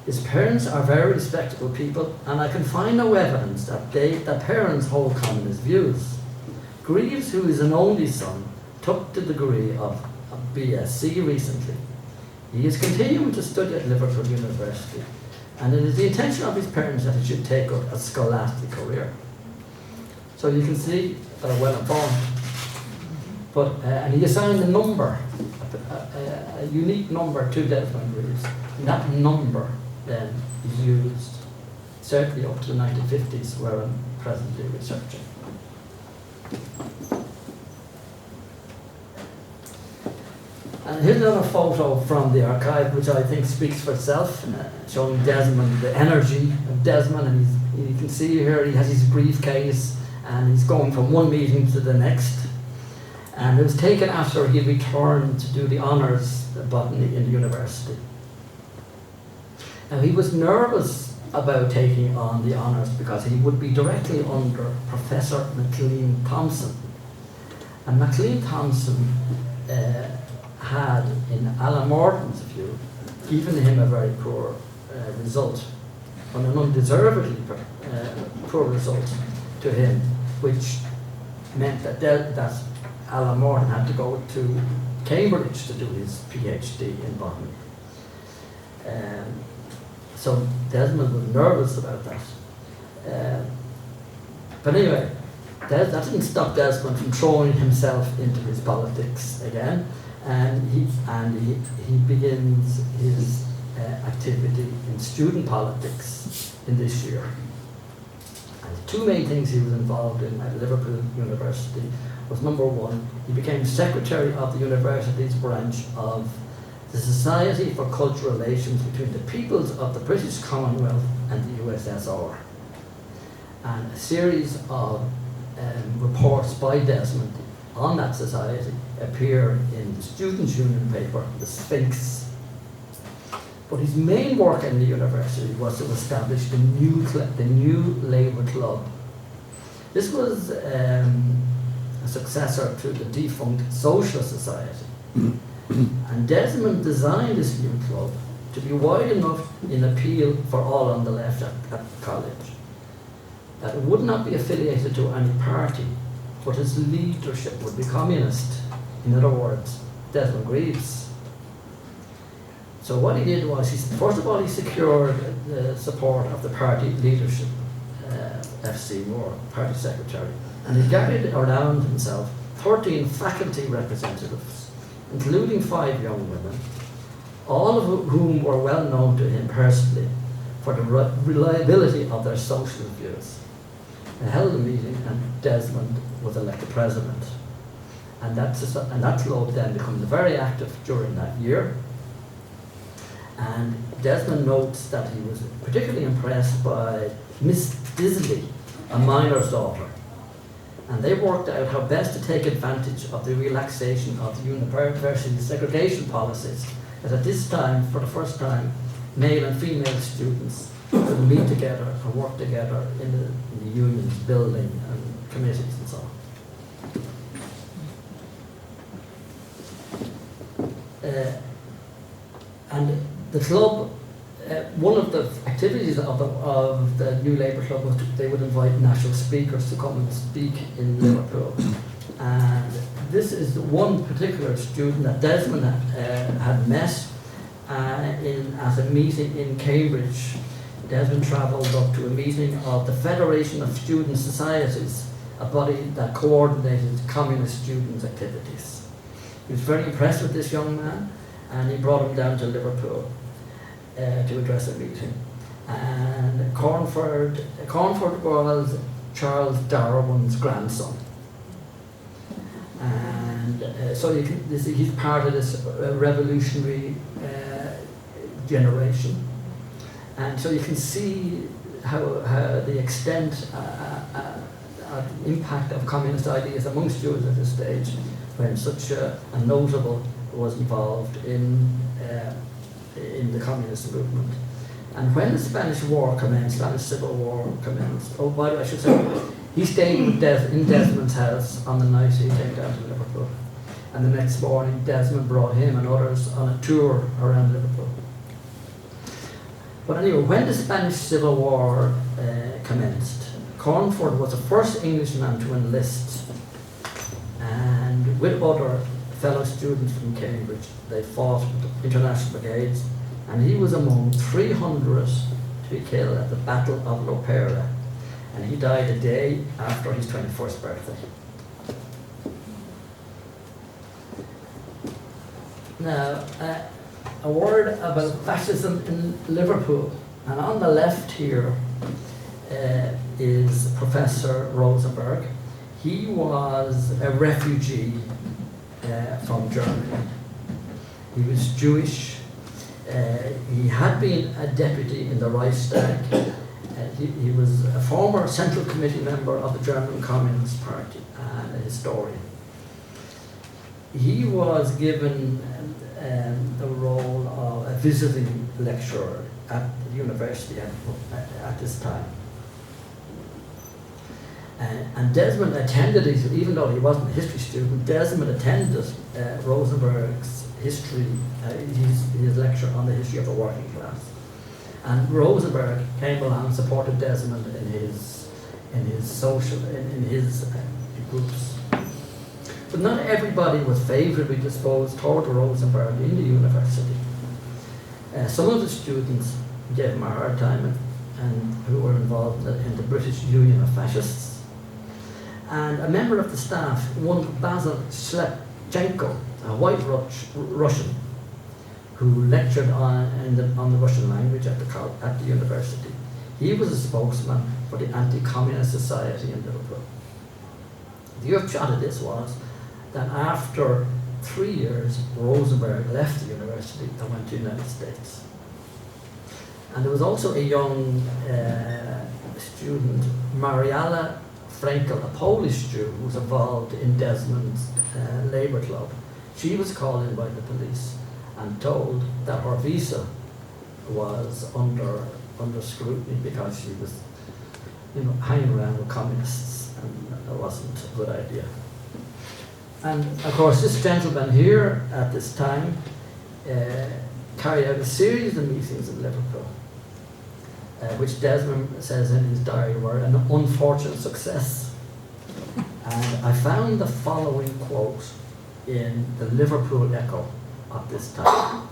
His parents are very respectable people, and I can find no evidence that parents hold communist views. Greaves, who is an only son, took the degree of BSc recently. He is continuing to study at Liverpool University, and it is the intention of his parents that he should take up a scholastic career. So you can see they're well informed. But and he assigned a number, a unique number to Desmond Greaves. And that number then is used certainly up to the 1950s, where I'm presently researching. And here's another photo from the archive, which I think speaks for itself, showing Desmond, the energy of Desmond. And you can see here he has his briefcase, and he's going from one meeting to the next. And it was taken after he returned to do the honours botany in the university. Now, he was nervous about taking on the honours because he would be directly under Professor McLean Thompson. And McLean Thompson had, in Alan Morton's view, given him a very poor result, and an undeservedly poor result to him, which meant that Alan Morton had to go to Cambridge to do his PhD in botany. So Desmond was nervous about that. But anyway, that didn't stop Desmond from throwing himself into his politics again, and he begins his activity in student politics in this year. And the two main things he was involved in at Liverpool University was, number one, he became secretary of the university's branch of the Society for Cultural Relations between the peoples of the British Commonwealth and the USSR. And a series of reports by Desmond on that society appear in the Students' Union paper, The Sphinx. But his main work in the university was to establish the new Labour Club. This was a successor to the defunct Social Society. And Desmond designed this new club to be wide enough in appeal for all on the left at college, that it would not be affiliated to any party, but its leadership would be communist. In other words, Desmond Greaves. So what he did was, first of all, he secured the support of the party leadership, FC Moore, party secretary, and he gathered around himself 13 faculty representatives including 5 young women, all of whom were well known to him personally for the reliability of their social views. They held a meeting and Desmond was elected president. And that club then becomes very active during that year. And Desmond notes that he was particularly impressed by Miss Disley, a miner's daughter. And they worked out how best to take advantage of the relaxation of the university's segregation policies, as at this time, for the first time, male and female students could meet together and work together in the union's building and committees and so on. And the club, one of the activities of the New Labour Club was they would invite national speakers to come and speak in Liverpool. And this is the one particular student that Desmond had met at a meeting in Cambridge. Desmond travelled up to a meeting of the Federation of Student Societies, a body that coordinated communist students' activities. He was very impressed with this young man, and he brought him down to Liverpool to address a meeting. And Cornford was Charles Darwin's grandson. And so he's part of this revolutionary generation. And so you can see how the extent of impact of communist ideas among students at this stage, when such a notable was involved in the communist movement. And when the Spanish Civil War commenced, oh, by the way, I should say, he stayed in Desmond's house on the night he came down to Liverpool. And the next morning, Desmond brought him and others on a tour around Liverpool. But anyway, when the Spanish Civil War commenced, Cornford was the first Englishman to enlist. And with other fellow students from Cambridge, they fought with international brigades, and he was among 300 to be killed at the Battle of Lopera, and he died a day after his 21st birthday. Now, a word about fascism in Liverpool, and on the left here is Professor Rosenberg. He was a refugee from Germany. He was Jewish. He had been a deputy in the Reichstag. He was a former Central Committee member of the German Communist Party and a historian. He was given the role of a visiting lecturer at the university at this time. And Desmond attended, even though he wasn't a history student, Desmond attended Rosenberg's history, his lecture on the history of the working class. And Rosenberg came along and supported Desmond in his groups. But not everybody was favourably disposed toward Rosenberg in the university. Some of the students gave him a hard time and who were involved in the British Union of Fascists. And a member of the staff, one Basil Shlepchenko, a white Russian, who lectured on the Russian language at the university. He was a spokesman for the Anti-Communist Society in Liverpool. The upshot of this was that after 3 years, Rosenberg left the university and went to the United States. And there was also a young student, Mariala Frankel, a Polish Jew who was involved in Desmond's Labour Club. She was called in by the police and told that her visa was under scrutiny because she was, hanging around with communists, and that wasn't a good idea. And of course, this gentleman here at this time carried out a series of meetings in Liverpool, which Desmond says in his diary were an unfortunate success. And I found the following quote in the Liverpool Echo at this time.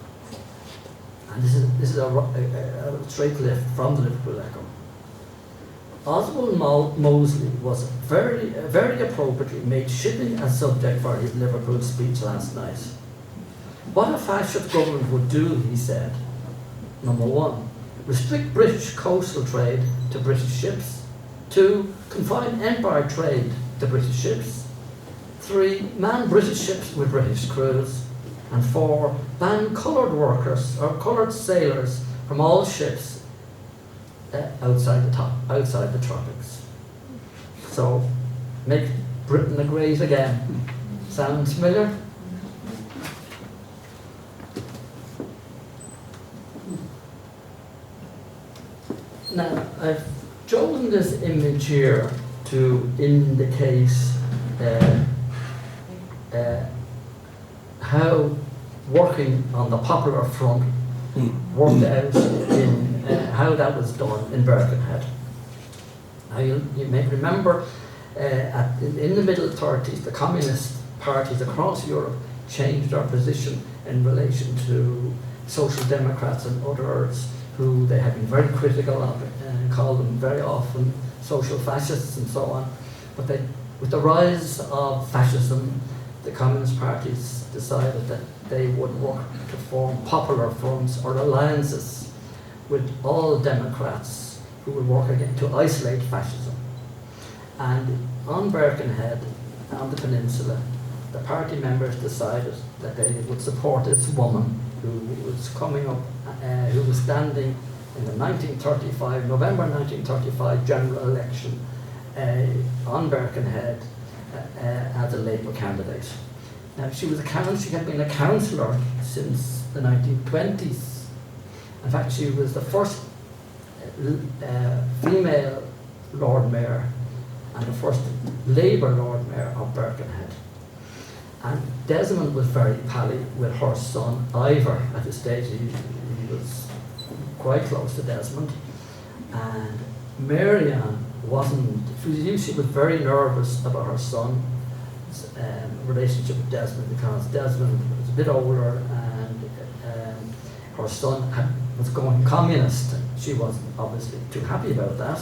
And this is a straight lift from the Liverpool Echo. Oswald Mosley was very appropriately made shipping a subject for his Liverpool speech last night. What a fascist government would do, he said. Number one, restrict British coastal trade to British ships. 2, confine empire trade to British ships. 3, man British ships with British crews. And 4, ban coloured workers or coloured sailors from all ships outside the tropics. So, make Britain great again. Sounds familiar? Now, I've chosen this image here to indicate how working on the Popular Front worked out in how that was done in Birkenhead. Now, you may remember in the middle 30s, the communist parties across Europe changed their position in relation to social democrats and others who they had been very critical of and called them very often social fascists and so on. But with the rise of fascism, the communist parties decided that they would work to form popular fronts or alliances with all Democrats who would work again to isolate fascism. And on Birkenhead, on the peninsula, the party members decided that they would support this woman who was coming up, who was standing in the November 1935 general election on Birkenhead as a Labour candidate. Now, she had been a councillor since the 1920s. In fact, she was the first female Lord Mayor and the first Labour Lord Mayor of Birkenhead. And Desmond was very pally with her son Ivor at the stage. He was quite close to Desmond. And Marianne she was very nervous about her son's relationship with Desmond, because Desmond was a bit older and her son was going communist. She wasn't obviously too happy about that.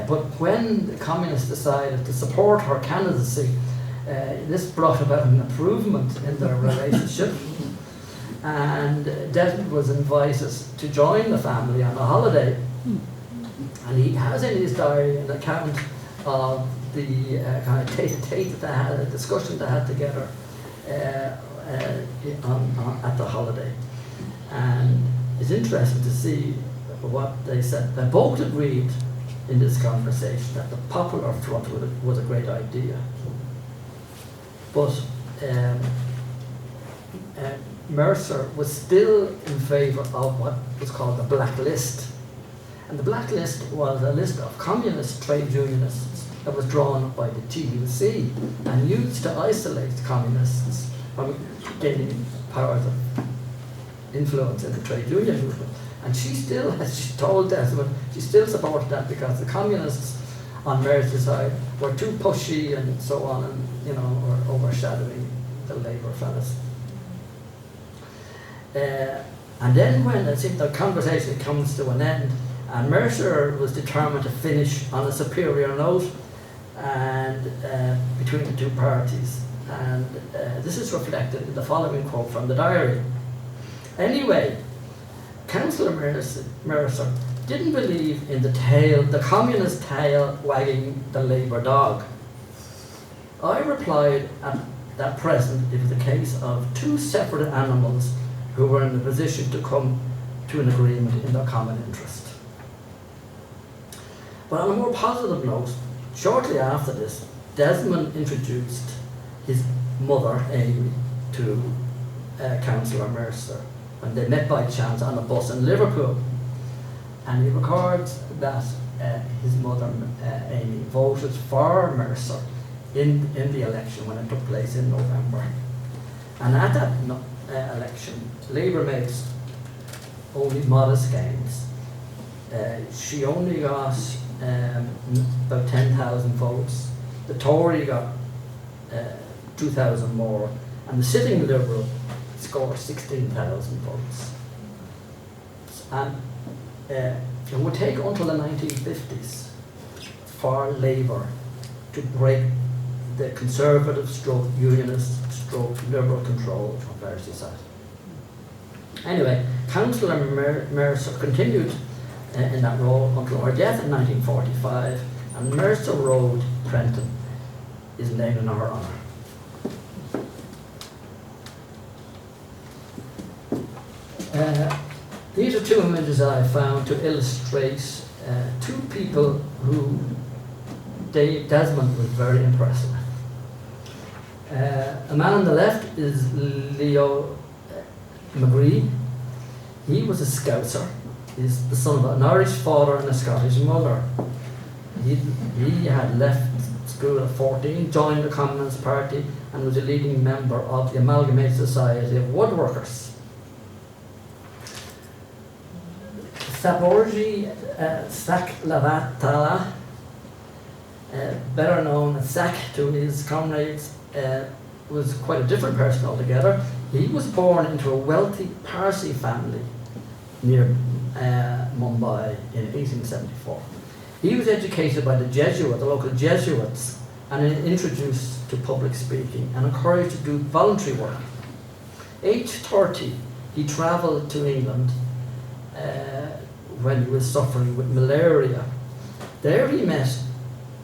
But when the communists decided to support her candidacy, this brought about an improvement in their relationship, and Desmond was invited to join the family on a holiday, and he has in his diary an account of the kind of tete-a-tete that they had, a discussion they had together at the holiday. And it's interesting to see what they said. They both agreed in this conversation that the Popular Front was a great idea. But Mercer was still in favour of what was called the Black List. And the Black List was a list of communist trade unionists that was drawn up by the TUC and used to isolate communists from gaining powers of influence in the trade union movement. And she still, as she told Desmond, she still supported that because the communists on Mercer's side were too pushy and so on, and were overshadowing the Labour fellas. And then when I think the conversation comes to an end, and Mercer was determined to finish on a superior note, and between the two parties, and this is reflected in the following quote from the diary. Anyway, Councillor Mercer didn't believe in the communist tail wagging the Labour dog. I replied that present it was a case of two separate animals who were in a position to come to an agreement in their common interest. But on a more positive note, shortly after this, Desmond introduced his mother, Amy, to Councillor Mercer, when they met by chance on a bus in Liverpool. And he records that his mother, Amy, voted for Mercer in the election when it took place in November. And at that election, Labour made only modest gains. She only got about 10,000 votes. The Tory got 2,000 more, and the sitting Liberal scored 16,000 votes. And it would take until the 1950s for Labour to break the conservative stroke unionist stroke liberal control of Merseyside. Anyway, Councillor Mercer continued in that role until her death in 1945, and Mercer Road, Prenton, is named in her honour. These are two images that I found to illustrate two people who Desmond was very impressed with. A man on the left is Leo McGree. He was a Scouser. He's the son of an Irish father and a Scottish mother. He had left school at 14, joined the Communist Party, and was a leading member of the Amalgamated Society of Woodworkers. Saborji Saklavatala, better known as Sak to his comrades, was quite a different person altogether. He was born into a wealthy Parsi family near Mumbai in 1874. He was educated by the local Jesuits, and introduced to public speaking and encouraged to do voluntary work. Age 30, he travelled to England when he was suffering with malaria. There he met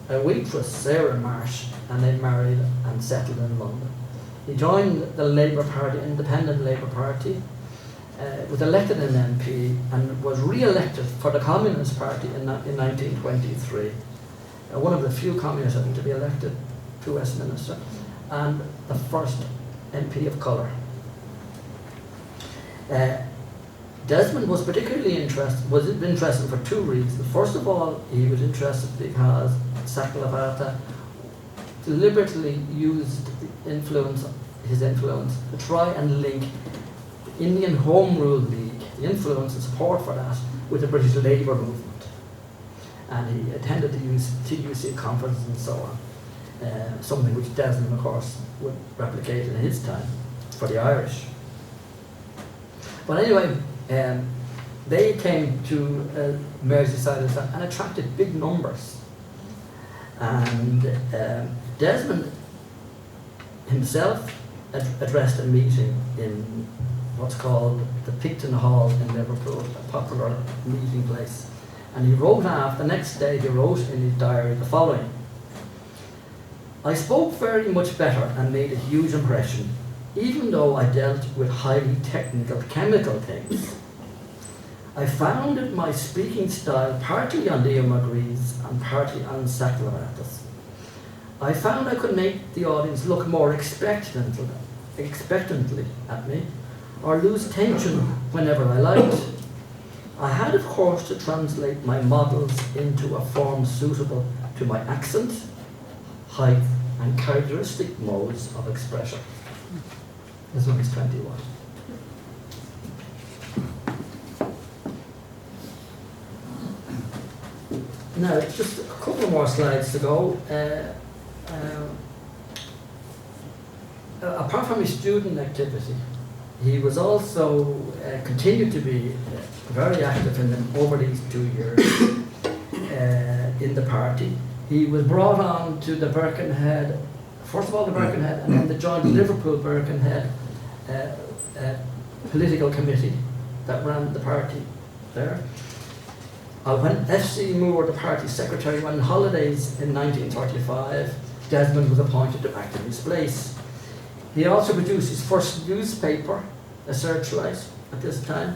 a waitress, Sarah Marsh, and they married and settled in London. He joined the Labour Party, Independent Labour Party, was elected an MP and was re-elected for the Communist Party in 1923. One of the few communists, I think, to be elected to Westminster, and the first MP of colour. Desmond was particularly interested for two reasons. First of all, he was interested because Saklavata deliberately used his influence to try and link the Indian Home Rule League, the influence and support for that, with the British Labour movement. And he attended the TUC conference and so on, something which Desmond, of course, would replicate in his time for the Irish. But anyway, they came to Merseyside and attracted big numbers. And Desmond himself addressed a meeting in what's called the Picton Hall in Liverpool, a popular meeting place. And he wrote the next day he wrote in his diary the following: "I spoke very much better and made a huge impression, even though I dealt with highly technical chemical things. I founded my speaking style partly on Leo McGree's and partly on Saklavata's. I found I could make the audience look more expectantly at me, or lose tension whenever I liked. I had, of course, to translate my models into a form suitable to my accent, height, and characteristic modes of expression." This one is 21. Now, just a couple more slides to go. Apart from his student activity, he was also continued to be very active over these 2 years in the party. He was brought on to the Birkenhead, first of all the Birkenhead, and then the joint Liverpool Birkenhead political committee that ran the party there. When F.C. Moore, the party secretary, went on holidays in 1935, Desmond was appointed to act in his place. He also produced his first newspaper, A Searchlight, at this time.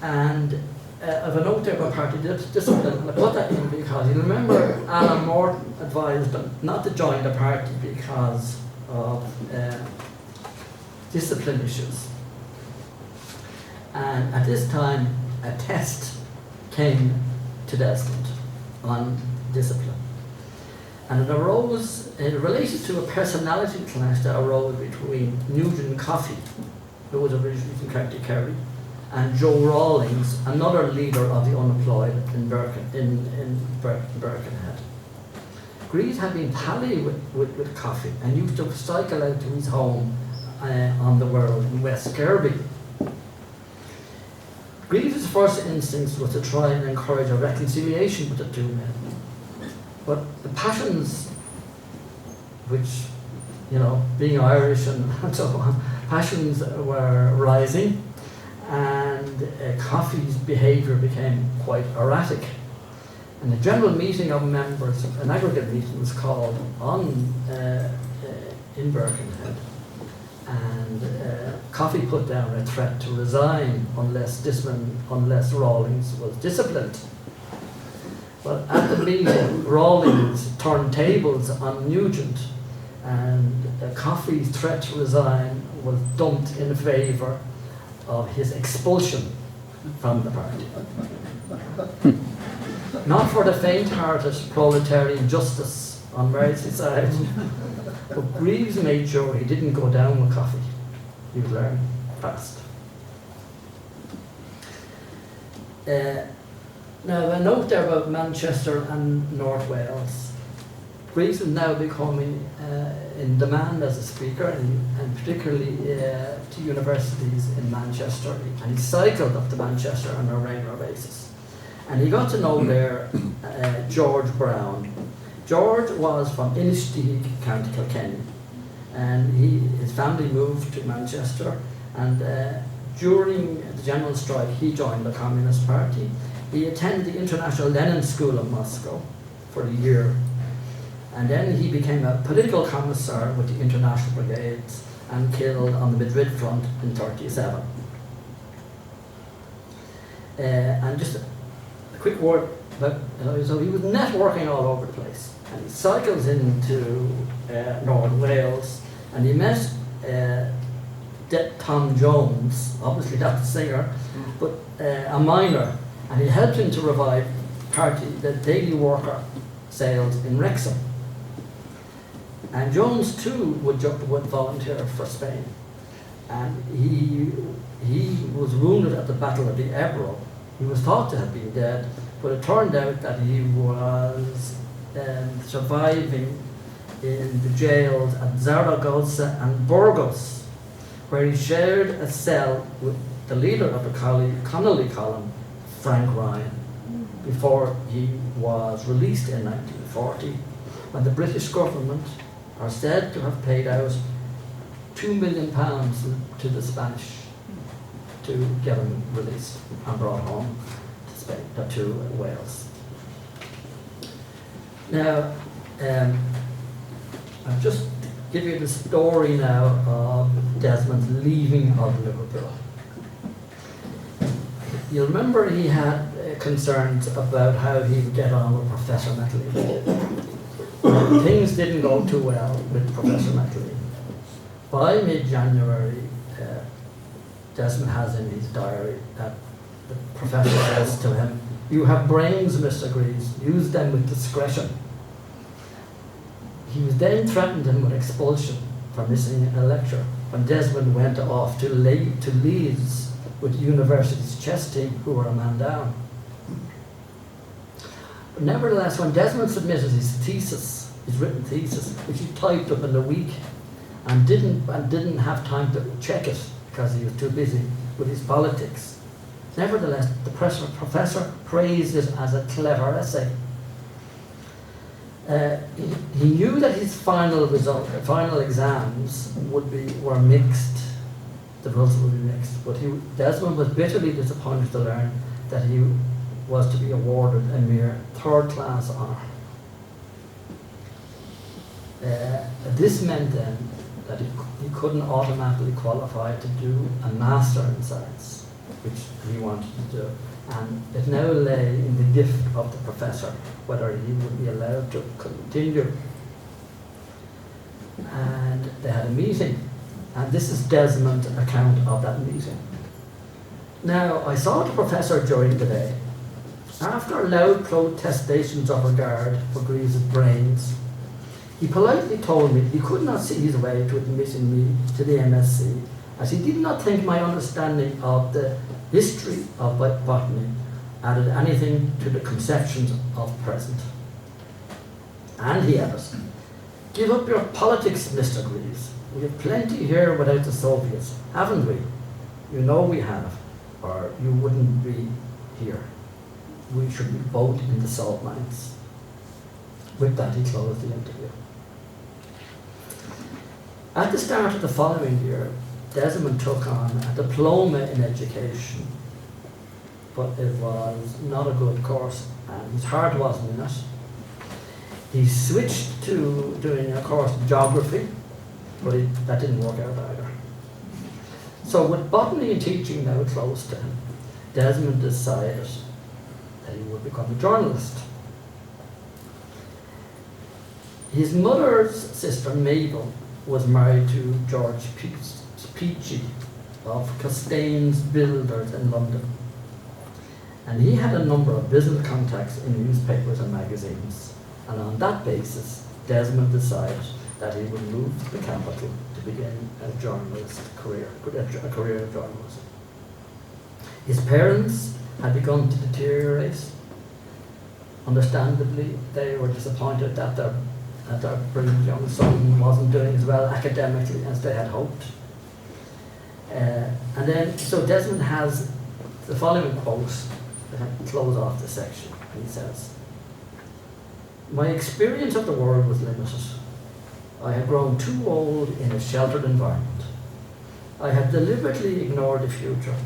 And I have a note there about party discipline, and I put that in because you remember Alan Morton advised him not to join the party because of discipline issues. And at this time, a test came to Desmond on discipline. And it related to a personality clash that arose between Nugent Coffey, who was originally from County Kerry, and Joe Rawlings, another leader of the unemployed in Birkenhead. Greaves had been pally with Coffey and used to cycle out to his home on the Wirral in West Kirby. Greaves' first instinct was to try and encourage a reconciliation with the two men. But the passions which, you know, being Irish and so on, passions were rising, and Coffey's behaviour became quite erratic. And a general meeting of members, an aggregate meeting, was called in Birkenhead, and Coffey put down a threat to resign unless Rawlings was disciplined. But at the meeting, Rawlings turned tables on Nugent, and Coffey's threat to resign was dumped in favour of his expulsion from the party. Not for the faint-hearted proletarian justice on Merseyside, but Greaves made sure he didn't go down with Coffey. He would learn fast. Now, a note there about Manchester and North Wales. Greaves is now becoming in demand as a speaker, and particularly to universities in Manchester. And he cycled up to Manchester on a regular basis. And he got to know there George Brown. George was from Inistioge, County Kilkenny, and his family moved to Manchester, and during the general strike he joined the Communist Party. He attended the International Lenin School in Moscow for a year, and then he became a political commissar with the International Brigades and killed on the Madrid front in 1937. And just a quick word about, so he was networking all over the place, and he cycles into North Wales, and he met Tom Jones, obviously not the singer, but a miner, and he helped him to revive the Daily Worker sales in Wrexham. And Jones too would volunteer for Spain, and he was wounded at the Battle of the Ebro. He was thought to have been dead, but it turned out that he was surviving in the jails at Zaragoza and Burgos, where he shared a cell with the leader of the Connolly column, Frank Ryan, before he was released in 1940, when the British government are said to have paid out £2 million to the Spanish to get him released and brought home to Spain, to Wales. Now, I'll just give you the story now of Desmond's leaving of Liverpool. You'll remember he had concerns about how he would get on with Professor McLean. Things didn't go too well with Professor McLean. By mid-January, Desmond has in his diary that the professor says to him, "You have brains, Mr. Greaves, use them with discretion." He was then threatened him with expulsion for missing a lecture when Desmond went off to Leeds with the university's chess team, who were a man down. But nevertheless, when Desmond submitted his written thesis, which he typed up in a week, and didn't have time to check it because he was too busy with his politics, nevertheless, the professor praised it as a clever essay. He knew that his final exams were mixed. The results would be mixed, but Desmond was bitterly disappointed to learn that he was to be awarded a mere third-class honour. This meant then that he couldn't automatically qualify to do a Master in Science, which he wanted to do. And it now lay in the gift of the professor whether he would be allowed to continue. And they had a meeting, and this is Desmond's account of that meeting. Now, I saw the professor during the day. After loud protestations of regard for Greaves' brains, he politely told me he could not see his way to admitting me to the MSc, as he did not think my understanding of the history of botany added anything to the conceptions of present. And he added, "Give up your politics, Mr. Greaves. We have plenty here without the Soviets, haven't we? You know we have, or you wouldn't be here. We should be both in the salt mines." With that, he closed the interview. At the start of the following year, Desmond took on a diploma in education, but it was not a good course and his heart wasn't in it. He switched to doing a course in geography, but that didn't work out either. So with botany and teaching now close to him, Desmond decided that he would become a journalist. His mother's sister Mabel was married to George Peachy of Castains Builders in London. And he had a number of business contacts in newspapers and magazines. And on that basis, Desmond decided that he would move to the capital to begin a journalist career, a career of journalism. His parents had begun to deteriorate. Understandably, they were disappointed that their brilliant young son wasn't doing as well academically as they had hoped. And then, so Desmond has the following quote that close off the section. And he says, "My experience of the world was limited. I had grown too old in a sheltered environment. I had deliberately ignored the future,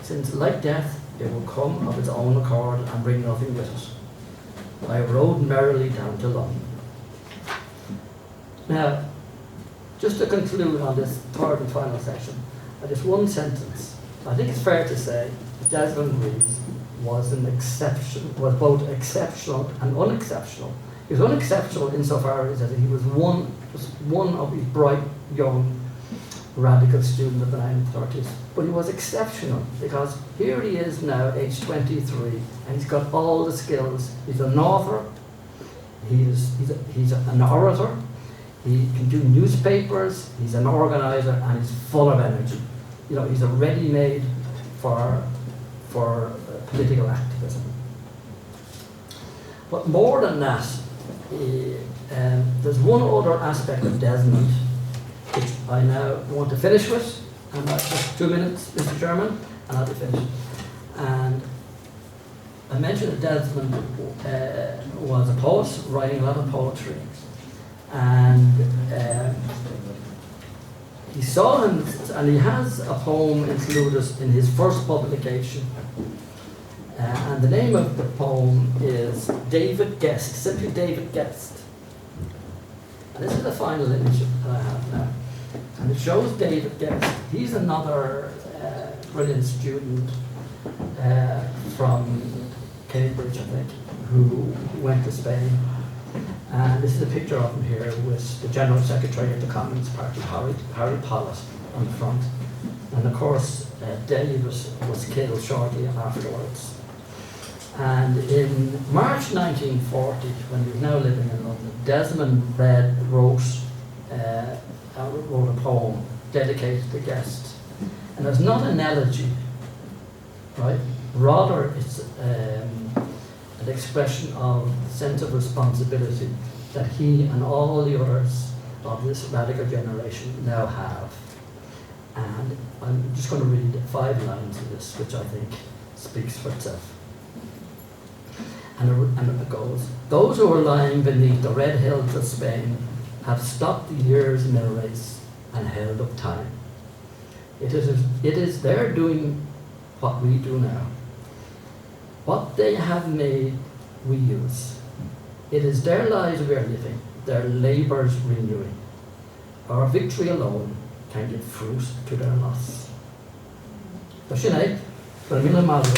since like death, it would come of its own accord and bring nothing with it. I rode merrily down to London." Now, just to conclude on this third and final section, just one sentence. I think it's fair to say that Desmond Greaves was both exceptional and unexceptional. He was unexceptional insofar as that he was one of these bright, young, radical students of the 1930s. But he was exceptional because here he is now, age 23, and he's got all the skills. He's an author, he's an orator, he can do newspapers, he's an organizer, and he's full of energy. You know, he's a ready-made for political activism. But more than that, there's one other aspect of Desmond which I now want to finish with, and that's just 2 minutes, Mr. Chairman, and I'll be finished. And I mentioned that Desmond was a poet, writing a lot of poetry, and he saw him, and he has a poem included in his first publication. And the name of the poem is David Guest, simply David Guest. And this is the final image that I have now. And it shows David Guest. He's another brilliant student from Cambridge, I think, who went to Spain. And this is a picture of him here with the General Secretary of the Communist Party, Harry Pollitt, on the front. And of course, David was killed shortly afterwards. And in March 1940, when he was now living in London, Desmond wrote a poem dedicated to Guest. And it's not an elegy, right? Rather, it's an expression of sense of responsibility that he and all the others of this radical generation now have. And I'm just going to read 5 lines of this, which I think speaks for itself. And it goes, "Those who are lying beneath the red hills of Spain have stopped the year's mill race and held up time. It is their doing what we do now. What they have made, we use. It is their lives we are living, their labours renewing. Our victory alone can give fruit to their loss." So, Sinead, for a million miles.